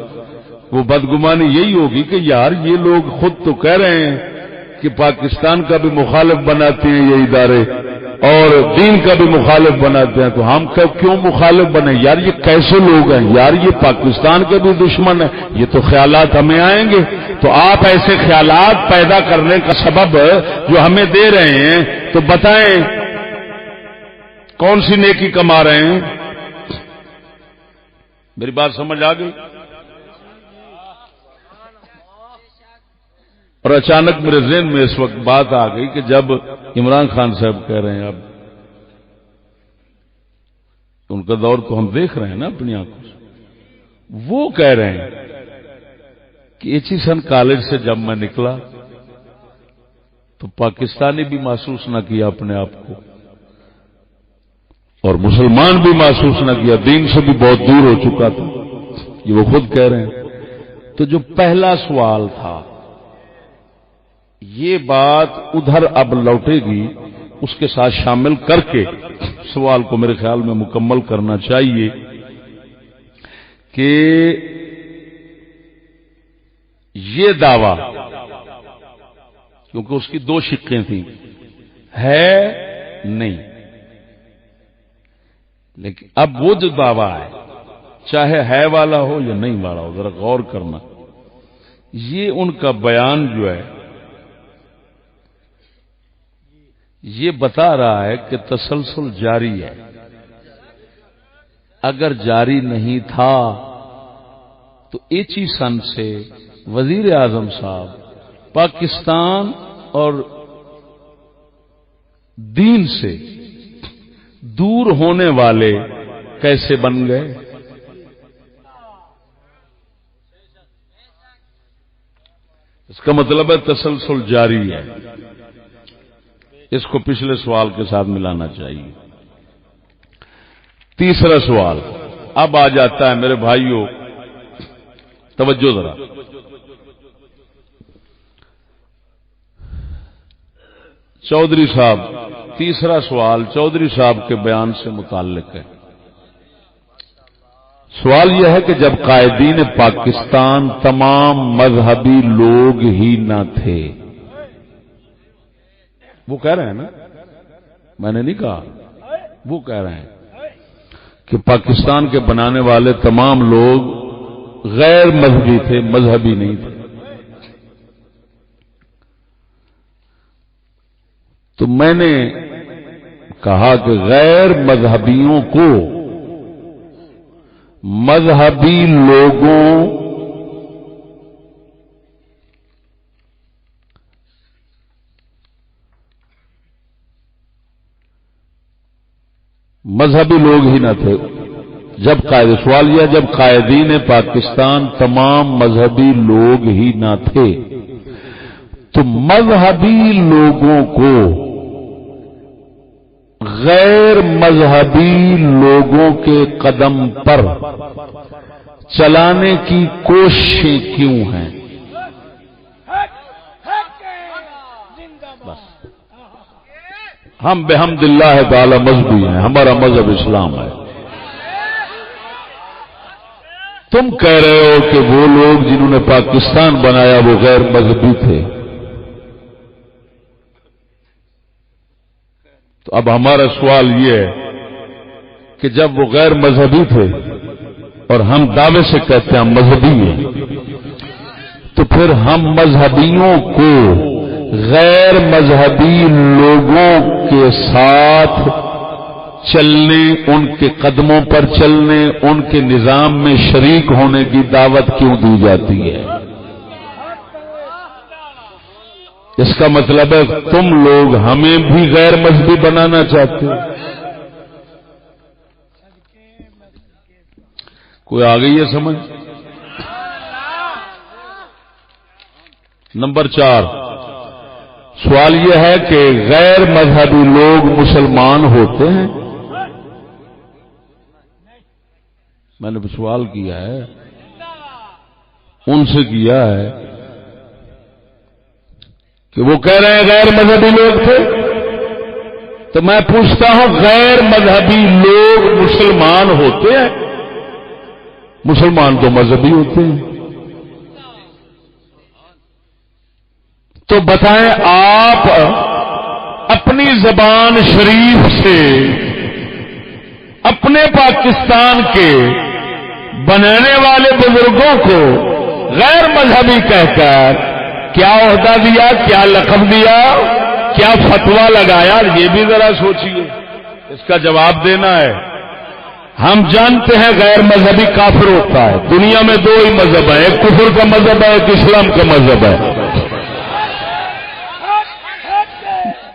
وہ بدگمانی یہی ہوگی کہ یار یہ لوگ خود تو کہہ رہے ہیں کہ پاکستان کا بھی مخالف بناتے ہیں یہ ادارے اور دین کا بھی مخالف بناتے ہیں، تو ہم کیوں مخالف بنے؟ یار یہ کیسے لوگ ہیں یار، یہ پاکستان کے بھی دشمن ہیں. یہ تو خیالات ہمیں آئیں گے. تو آپ ایسے خیالات پیدا کرنے کا سبب جو ہمیں دے رہے ہیں، تو بتائیں کون سی نیکی کما رہے ہیں؟ میری بات سمجھ آ گئی؟ اور اچانک میرے ذہن میں اس وقت بات آ گئی کہ جب عمران خان صاحب کہہ رہے ہیں، اب ان کا دور تو ہم دیکھ رہے ہیں نا اپنی آنکھوں سے، وہ کہہ رہے ہیں کہ ایچیسن کالج سے جب میں نکلا تو پاکستانی بھی محسوس نہ کیا اپنے آپ کو اور مسلمان بھی محسوس نہ کیا، دین سے بھی بہت دور ہو چکا تھا. یہ وہ خود کہہ رہے ہیں. تو جو پہلا سوال تھا یہ بات ادھر اب لوٹے گی، اس کے ساتھ شامل کر کے سوال کو میرے خیال میں مکمل کرنا چاہیے کہ یہ دعویٰ، کیونکہ اس کی دو شقیں تھیں، ہے نہیں، لیکن اب وہ جو دعویٰ ہے چاہے ہے والا ہو یا نہیں والا ہو، ذرا غور کرنا، یہ ان کا بیان جو ہے یہ بتا رہا ہے کہ تسلسل جاری ہے. اگر جاری نہیں تھا تو ایچیسن سے وزیر اعظم صاحب پاکستان اور دین سے دور ہونے والے کیسے بن گئے؟ اس کا مطلب ہے تسلسل جاری ہے. اس کو پچھلے سوال کے ساتھ ملانا چاہیے. تیسرا سوال اب آ جاتا ہے میرے بھائیوں، توجہ ذرا. چودھری صاحب، تیسرا سوال چودھری صاحب کے بیان سے متعلق ہے. سوال یہ ہے کہ جب قائدین پاکستان تمام مذہبی لوگ ہی نہ تھے، وہ کہہ رہے ہیں نا، میں نے نہیں کہا، وہ کہہ رہے ہیں کہ پاکستان کے بنانے والے تمام لوگ غیر مذہبی تھے، مذہبی نہیں تھے. تو میں نے کہا کہ غیر مذہبیوں کو مذہبی لوگوں مذہبی لوگ ہی نہ تھے. جب سوال یہ جب قائدین پاکستان تمام مذہبی لوگ ہی نہ تھے تو مذہبی لوگوں کو غیر مذہبی لوگوں کے قدم پر چلانے کی کوششیں کیوں ہیں؟ بس ہم بحمد اللہ تعالی مذہبی ہیں، ہمارا مذہب اسلام ہے. تم کہہ رہے ہو کہ وہ لوگ جنہوں نے پاکستان بنایا وہ غیر مذہبی تھے. تو اب ہمارا سوال یہ ہے کہ جب وہ غیر مذہبی تھے اور ہم دعوے سے کہتے ہیں ہم مذہبی ہیں، تو پھر ہم مذہبیوں کو غیر مذہبی لوگوں کے ساتھ چلنے، ان کے قدموں پر چلنے، ان کے نظام میں شریک ہونے کی دعوت کیوں دی جاتی ہے؟ اس کا مطلب ہے تم لوگ ہمیں بھی غیر مذہبی بنانا چاہتے ہو. کوئی آ گئی ہے سمجھ؟ نمبر 4 سوال یہ ہے کہ غیر مذہبی لوگ مسلمان ہوتے ہیں؟ میں نے سوال کیا ہے، ان سے کیا ہے کہ وہ کہہ رہے ہیں غیر مذہبی لوگ تھے. تو میں پوچھتا ہوں غیر مذہبی لوگ مسلمان ہوتے ہیں؟ مسلمان تو مذہبی ہوتے ہیں. تو بتائیں آپ اپنی زبان شریف سے اپنے پاکستان کے بنانے والے بزرگوں کو غیر مذہبی کہہ کر کیا عہدہ دیا، کیا لقب دیا، کیا فتویٰ لگایا؟ یہ بھی ذرا سوچیے، اس کا جواب دینا ہے. ہم جانتے ہیں غیر مذہبی کافر ہوتا ہے. دنیا میں 2 ہی مذہب ہیں، ایک کفر کا مذہب ہے، ایک اسلام کا مذہب ہے.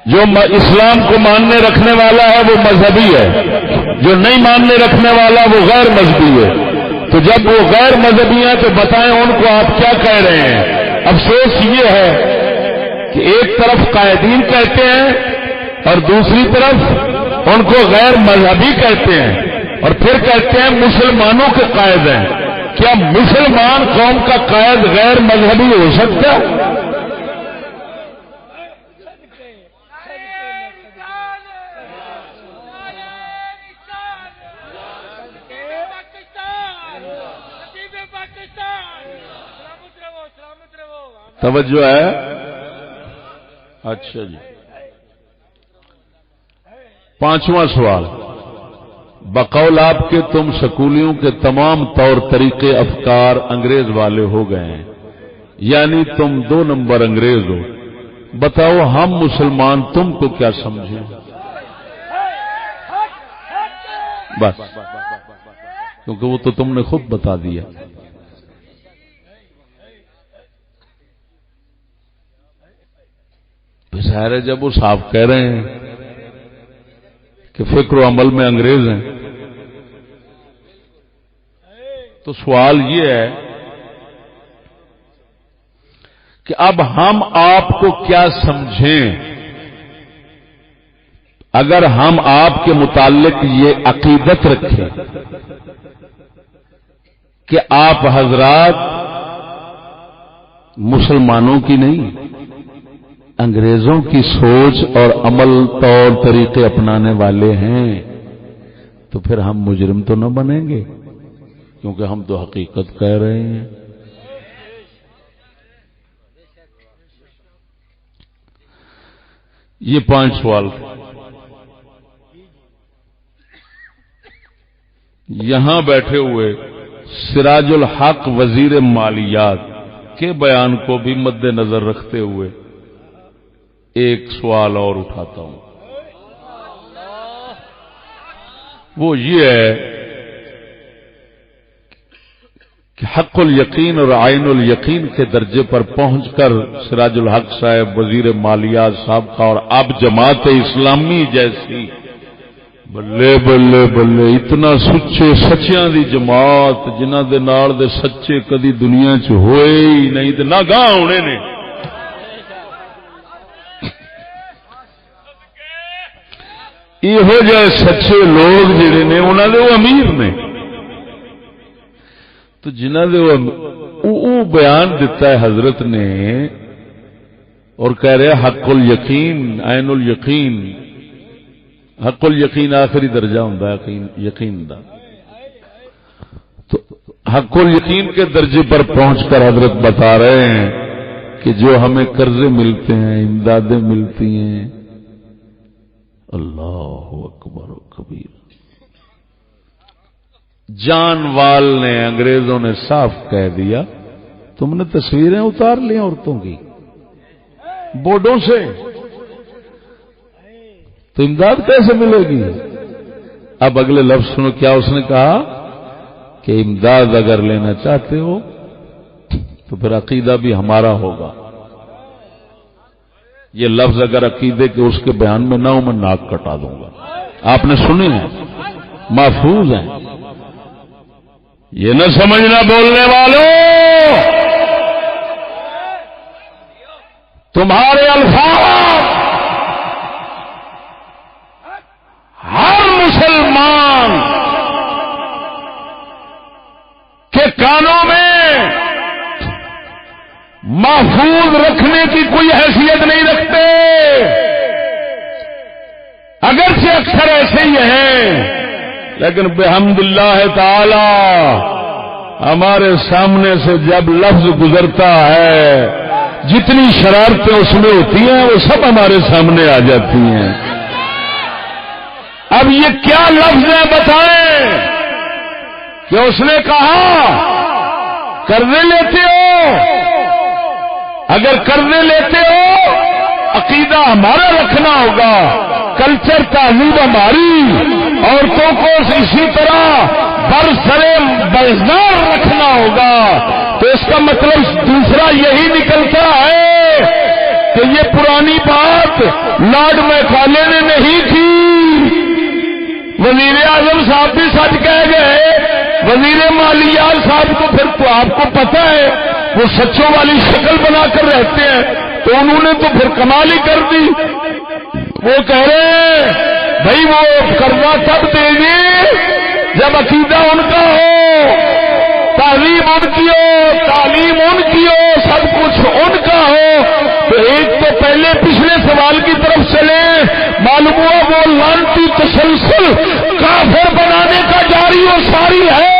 جو اسلام کو ماننے رکھنے والا ہے وہ مذہبی ہے، جو نہیں ماننے رکھنے والا وہ غیر مذہبی ہے. تو جب وہ غیر مذہبی ہیں تو بتائیں ان کو آپ کیا کہہ رہے ہیں؟ افسوس یہ ہے کہ ایک طرف قائدین کہتے ہیں اور دوسری طرف ان کو غیر مذہبی کہتے ہیں، اور پھر کہتے ہیں مسلمانوں کے قائد ہیں. کیا مسلمان قوم کا قائد غیر مذہبی ہو سکتا ہے؟ توجہ ہے؟ اچھا جی. 5واں سوال، بقول آپ کے تم سکولیوں کے تمام طور طریقے افکار انگریز والے ہو گئے ہیں، یعنی تم 2 نمبر انگریز ہو. بتاؤ ہم مسلمان تم کو کیا سمجھیں؟ بس کیونکہ وہ تو تم نے خود بتا دیا. ظاہر ہے جب وہ صاف کہہ رہے ہیں کہ فکر و عمل میں انگریز ہیں تو سوال یہ ہے کہ اب ہم آپ کو کیا سمجھیں اگر ہم آپ کے متعلق یہ عقیدت رکھیں کہ آپ حضرات مسلمانوں کی نہیں انگریزوں کی سوچ اور عمل طور طریقے اپنانے والے ہیں، تو پھر ہم مجرم تو نہ بنیں گے، کیونکہ ہم تو حقیقت کہہ رہے ہیں. یہ 5 سوال یہاں بیٹھے ہوئے سراج الحق وزیر مالیات کے بیان کو بھی مد نظر رکھتے ہوئے ایک سوال اور اٹھاتا ہوں. وہ یہ ہے کہ حق الیقین اور عین الیقین کے درجے پر پہنچ کر سراج الحق صاحب وزیر مالیات صاحب کا اور اب جماعت اسلامی جیسی بلے بلے بلے اتنا سچے سچیاں دی جماعت جنہ دے نال دے سچے کدی دنیا چ ہوئے ہی نہیں تے نہ گاہ ہونے نے. یہو جہ سچے لوگ جڑے نے انہاں دے وہ امیر نے تو جنہ دے وہ بیان دیتا ہے حضرت نے اور کہہ رہے حق الیقین عین الیقین. حق الیقین آخری درجہ ہوندا ہے یقین دا. تو حق الیقین کے درجے پر پہنچ کر حضرت بتا رہے ہیں کہ جو ہمیں قرضے ملتے ہیں امدادیں ملتی ہیں اللہ اکبر و کبیر. جان وال نے انگریزوں نے صاف کہہ دیا تم نے تصویریں اتار لی عورتوں کی بورڈوں سے تو امداد کیسے ملے گی. اب اگلے لفظ سنو کیا اس نے کہا کہ امداد اگر لینا چاہتے ہو تو پھر عقیدہ بھی ہمارا ہوگا. یہ لفظ اگر عقیدے کے اس کے بیان میں نہ ہو میں ناک کٹا دوں گا. آپ نے سنے ہیں محفوظ ہیں. یہ نہ سمجھنا بولنے والوں تمہارے الفاظ ہر مسلمان کے کانوں میں محفوظ رکھنے کی کوئی حیثیت نہیں رکھتے. اگرچہ اکثر ایسے ہی ہیں لیکن بحمد اللہ تعالی ہمارے سامنے سے جب لفظ گزرتا ہے جتنی شرارتیں اس میں ہوتی ہیں وہ سب ہمارے سامنے آ جاتی ہیں. اب یہ کیا لفظ ہے بتائیں کہ اس نے کہا قرضے لیتے ہو اگر قرضے لیتے ہو عقیدہ ہمارا رکھنا ہوگا کلچر تہذیب ہماری عورتوں کو اسی طرح برسرے بزدار رکھنا ہوگا. تو اس کا مطلب دوسرا یہی نکلتا ہے کہ یہ پرانی بات لارڈ میکالے نے نہیں کی. وزیر اعظم صاحب بھی سچ کہہ گئے وزیر مالیات صاحب کو پھر تو آپ کو پتہ ہے وہ سچوں والی شکل بنا کر رہتے ہیں تو انہوں نے تو پھر کمال ہی کر دی. وہ کہہ رہے ہیں بھائی وہ قرضہ تب دیں گے جب عقیدہ ان کا ہو تعلیم ان کی ہو تعلیم ان کی ہو سب کچھ ان کا ہو. تو ایک تو پہلے پچھلے سوال کی طرف چلے معلوم ہوا وہ لانتی تسلسل کافر بنانے کا جاری و ساری ہے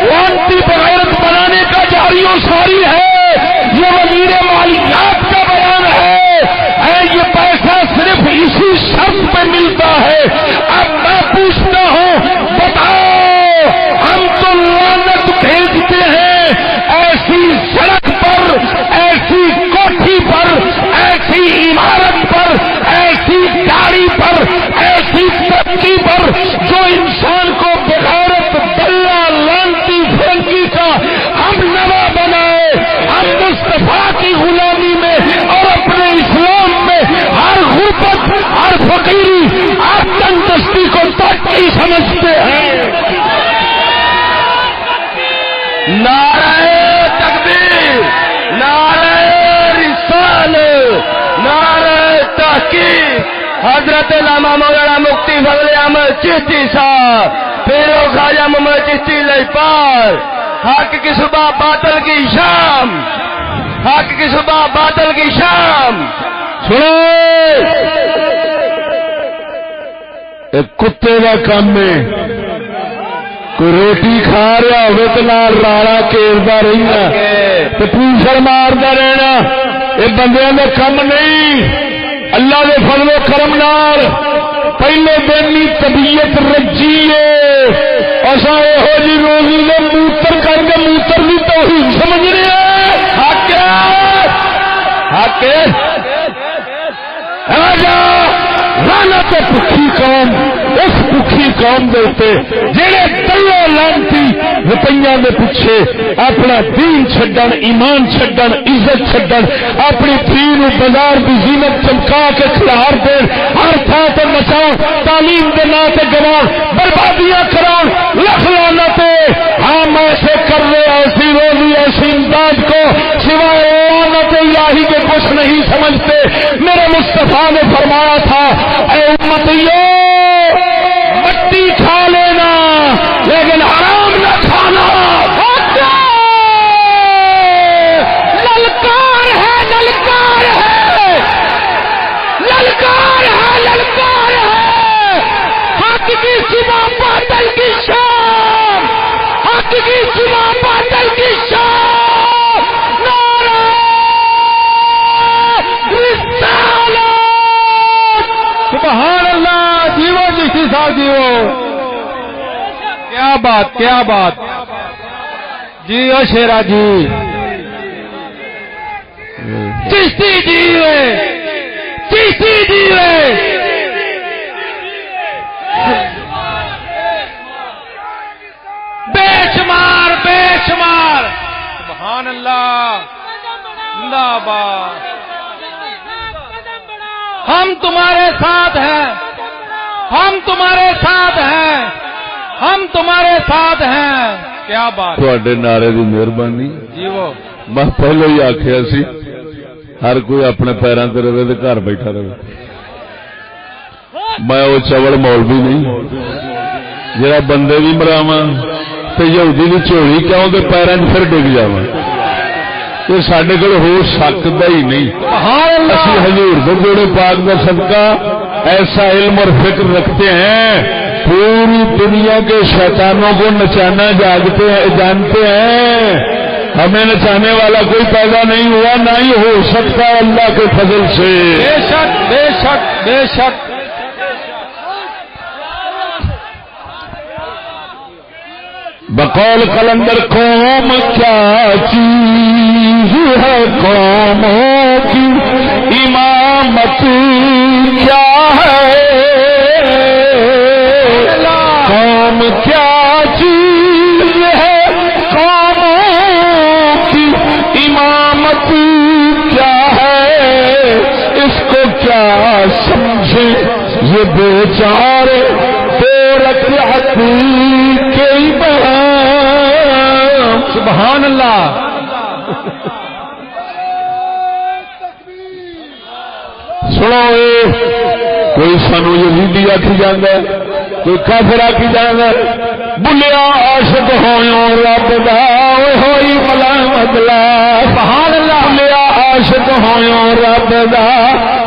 لانتی بغیرت بنانے کا جاری و ساری ہے. یہ وزیر مالیات کا بیان ہے یہ پیسہ صرف اسی شخص پہ ملتا ہے. اب میں پوچھتا ہوں بتاؤ ہم تو لعنت بھیجتے ہیں ایسی سڑک پر ایسی کوٹھی پر ایسی عمارت پر ایسی گاڑی پر ایسی پٹی پر جو انسان کو بغیرت بلا لعنتی پھینکی کا ہم نوا بنائے. ہم مصطفیٰ کی غلامی میں اور اپنے اسلام میں ہر غربت ہر فقیری ہر تندرستی کو ترقی سمجھتے ہیں. نعرہ تکبیر نعرہ رسالت نعرہ تحقیق. حضرت علامہ مولانا مفتی فضل احمد چشتی صاحب پیرو خواجہ محمد چشتی لجپال. حق کی صبح باطل کی شام حق کی صبح باطل کی شام. سنو ایک کتے کا کام ہے کوئی روٹی کھا رہا ہوئے تو نال راڑا کھیلتا رہنا تو پوچھڑ مارتا رہنا یہ بندیاں کا کم نہیں. اللہ کے فضل و کرم نال پہلے دن ہی طبیعت رجی ہے اصا یہو جی روزی نے موتر کر کے موتر بھی توہین سمجھ رہے ہیں. حق حق لعنت بھکی قوم اس بھکی قوم دے تے جڑے دلو لانتی روپیاں دے پیچھے اپنا دین چھڈن ایمان چھڈن عزت چھڈن اپنی دھی نو بازار دی زینت چمکا کے کھلار دین ہر تھان تے مچاؤ تعلیم دے نام تے گوان بربادیاں کراؤ لکھ لعنت ہم ایسے کر رہے ایسی روزی ایسی امداد کو سوائے لعنت الہی کے کچھ نہیں سمجھتے. میرے مصطفیٰ نے فرمایا تھا اے امتیو مٹی کھا لینا لیکن حرام نہ کھانا. للکار ہے للکار ہے للکار ہے للکار ہے. حق کی سوا باطل کی شام حق کی سوا باطل کی شام. نعرہ رسالت. سبحان اللہ. جیو جی صاحب جیو. کیا بات کیا بات. جیو شیرا جی. چشتی جیوے چشتی جیوے. بے شمار بے شمار. سبحان اللہ. زندہ باد. ہم تمہارے ساتھ ہیں ہم تمہارے ساتھ ہیں ہم تمہارے ساتھ ہیں. کیا بات. تھوڑے نعرے کی مہربانی. جی وہ میں پہلے ہی آخیا سی ہر کوئی اپنے پیروں تے رہے تو گھر بیٹھا رہے. میں وہ چوڑ مولوی نہیں جڑا بندے بھی مراواں تے یہودی دی چولی کیوں دے پیراں پھر ڈگ جاواں. یہ سڈے کو ہو سکتا ہی نہیں. اسی حضور دے جوڑے پاک کا صدقہ ایسا علم اور فکر رکھتے ہیں پوری دنیا کے شیطانوں کو نچانا جانتے ہیں. ہمیں نچانے والا کوئی پیدا نہیں ہوا نہ ہی ہو سکتا اللہ کے فضل سے. بے شک بے شک بے شک. بقول قلندر قوم کیا چیز ہے قوموں کی امامت کیا ہے. قوم کیا چیز ہے قوموں کی امامت کیا ہے. اس کو کیا سمجھے یہ بیچارے دو رکعت کے امام. سبحان اللہ. سنو کوئی سانو یزیدی آکھی جانا کوئی کافر آکھی جانا. بلیا عاشق ہوئیوں رب دا ہوئی ملامت لا. سبحان اللہ. بلیا عاشق ہوئیوں رب دا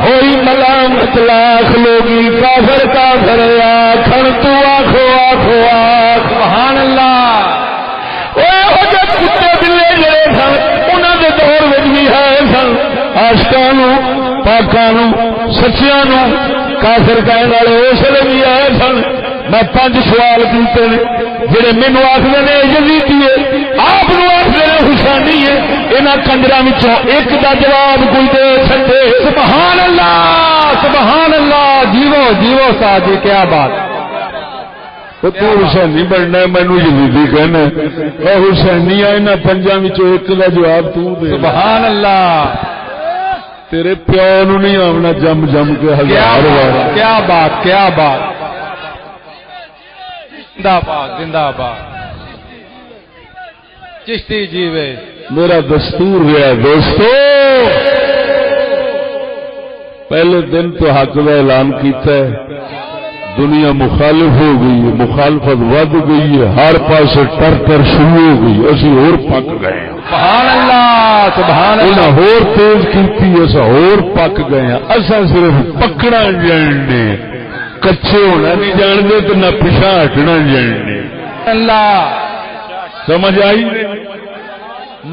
ہوئی ملامت لاکھ لوگی کافر کافر آخر تو آخو آخو آخ. سبحان اللہ. کتے بلے جڑے سن انہوں نے دور بھی ہے سن عاشقاں پاکاں سچیاں کافر کہنے والے اس لیے بھی آئے سن. میں 5 سوال کیتے ہیں جڑے مینو آخر نے یزیدی ہے آپ آخر نے حسینی ہے. یہاں کنجراں وچوں ایک دا جواب کوئی دے چھڈے. سبحان اللہ سبحان اللہ. جیو جیو صاحب جی کیا بات. تو حسینی بننا مینو یزیدی کہنا حسینی یہاں 5 ایک کا جواب تو دے. سبحان اللہ. تیرے پیو نو نہیں آمنا جم جم کے 1000 بار. کیا بات کیا بات. زندہ باد زندہ باد. چشتی جیوے. میرا دستور رہا دوستو پہلے دن تو حق کا اعلان کیتا ہے. دنیا مخالف ہو گئی ہے مخالفت ود گئی ہے ہر پاس ٹر ٹر شروع ہو گئی. اسی اور پک گئے ہیں. سبحان اللہ سبحان اللہ. انہیں ہور تیز کیتی اصا ہور پک گئے ہیں. اصا صرف پکڑا جاننے کچے ہونا نہیں جانتے تو نہ پیچھا ہٹنا جاننے. اللہ سمجھ آئی.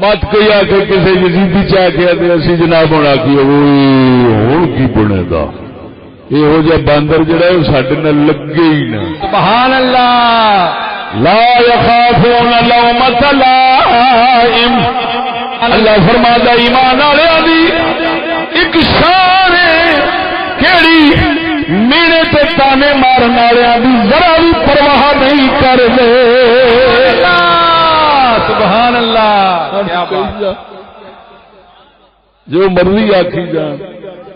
مت کوئی آ کے کسی یزیدی چاہ کے اسی جناب ہونا کی ہوں کی بنے گا. یہو جہ باندر جڑا ہے وہ سڈے نال لگے ہی نہ. سبحان اللہ. لا یخافون لومۃ لائم. اللہ فرماتا ایمان والوں دی ایک شان ہے کیڑی میرے تے تانے مارن والوں دی ذرا بھی پرواہ نہیں کرتے. سبحان اللہ. کیا بات. جو مرضی آکھی جان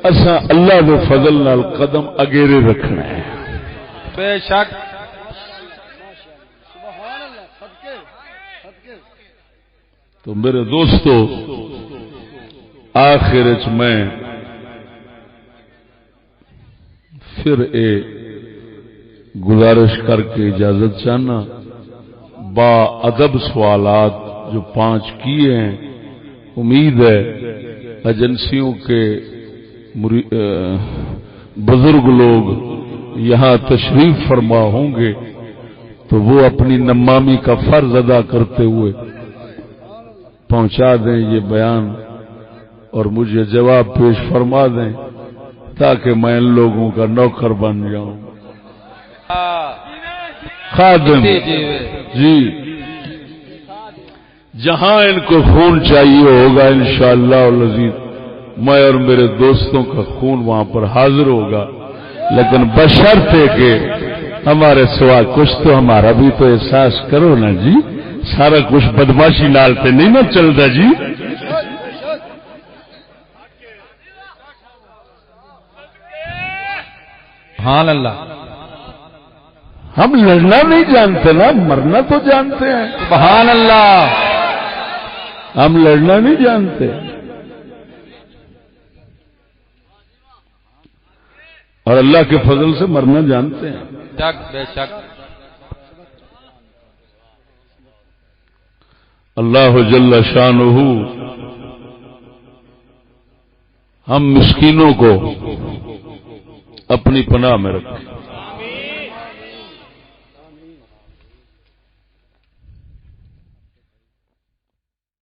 اساں اللہ دے فضل نال قدم اگیرے رکھنا ہے. بے شک. تو میرے دوستو آخر میں پھر گزارش کر کے اجازت چاہنا. با ادب سوالات جو 5 کیے ہیں، امید ہے ایجنسیوں کے بزرگ لوگ یہاں تشریف فرما ہوں گے تو وہ اپنی نمامی کا فرض ادا کرتے ہوئے پہنچا دیں یہ بیان اور مجھے جواب پیش فرما دیں تاکہ میں ان لوگوں کا نوکر بن جاؤں. خادم جی جہاں ان کو خون چاہیے ہوگا انشاءاللہ العزیز میں اور میرے دوستوں کا خون وہاں پر حاضر ہوگا، لیکن بشرط ہے کہ ہمارے سوا کچھ تو ہمارا بھی تو احساس کرو نا جی. سارا کچھ بدماشی نال تے نہیں نہ چلتا جی. سبحان اللہ. ہم لڑنا نہیں جانتے نا، مرنا تو جانتے ہیں. سبحان اللہ. ہم لڑنا نہیں جانتے اور اللہ کے فضل سے مرنا جانتے ہیں. بے شک. اللہ جل شانہ ہم مسکینوں کو اپنی پناہ میں رکھیں.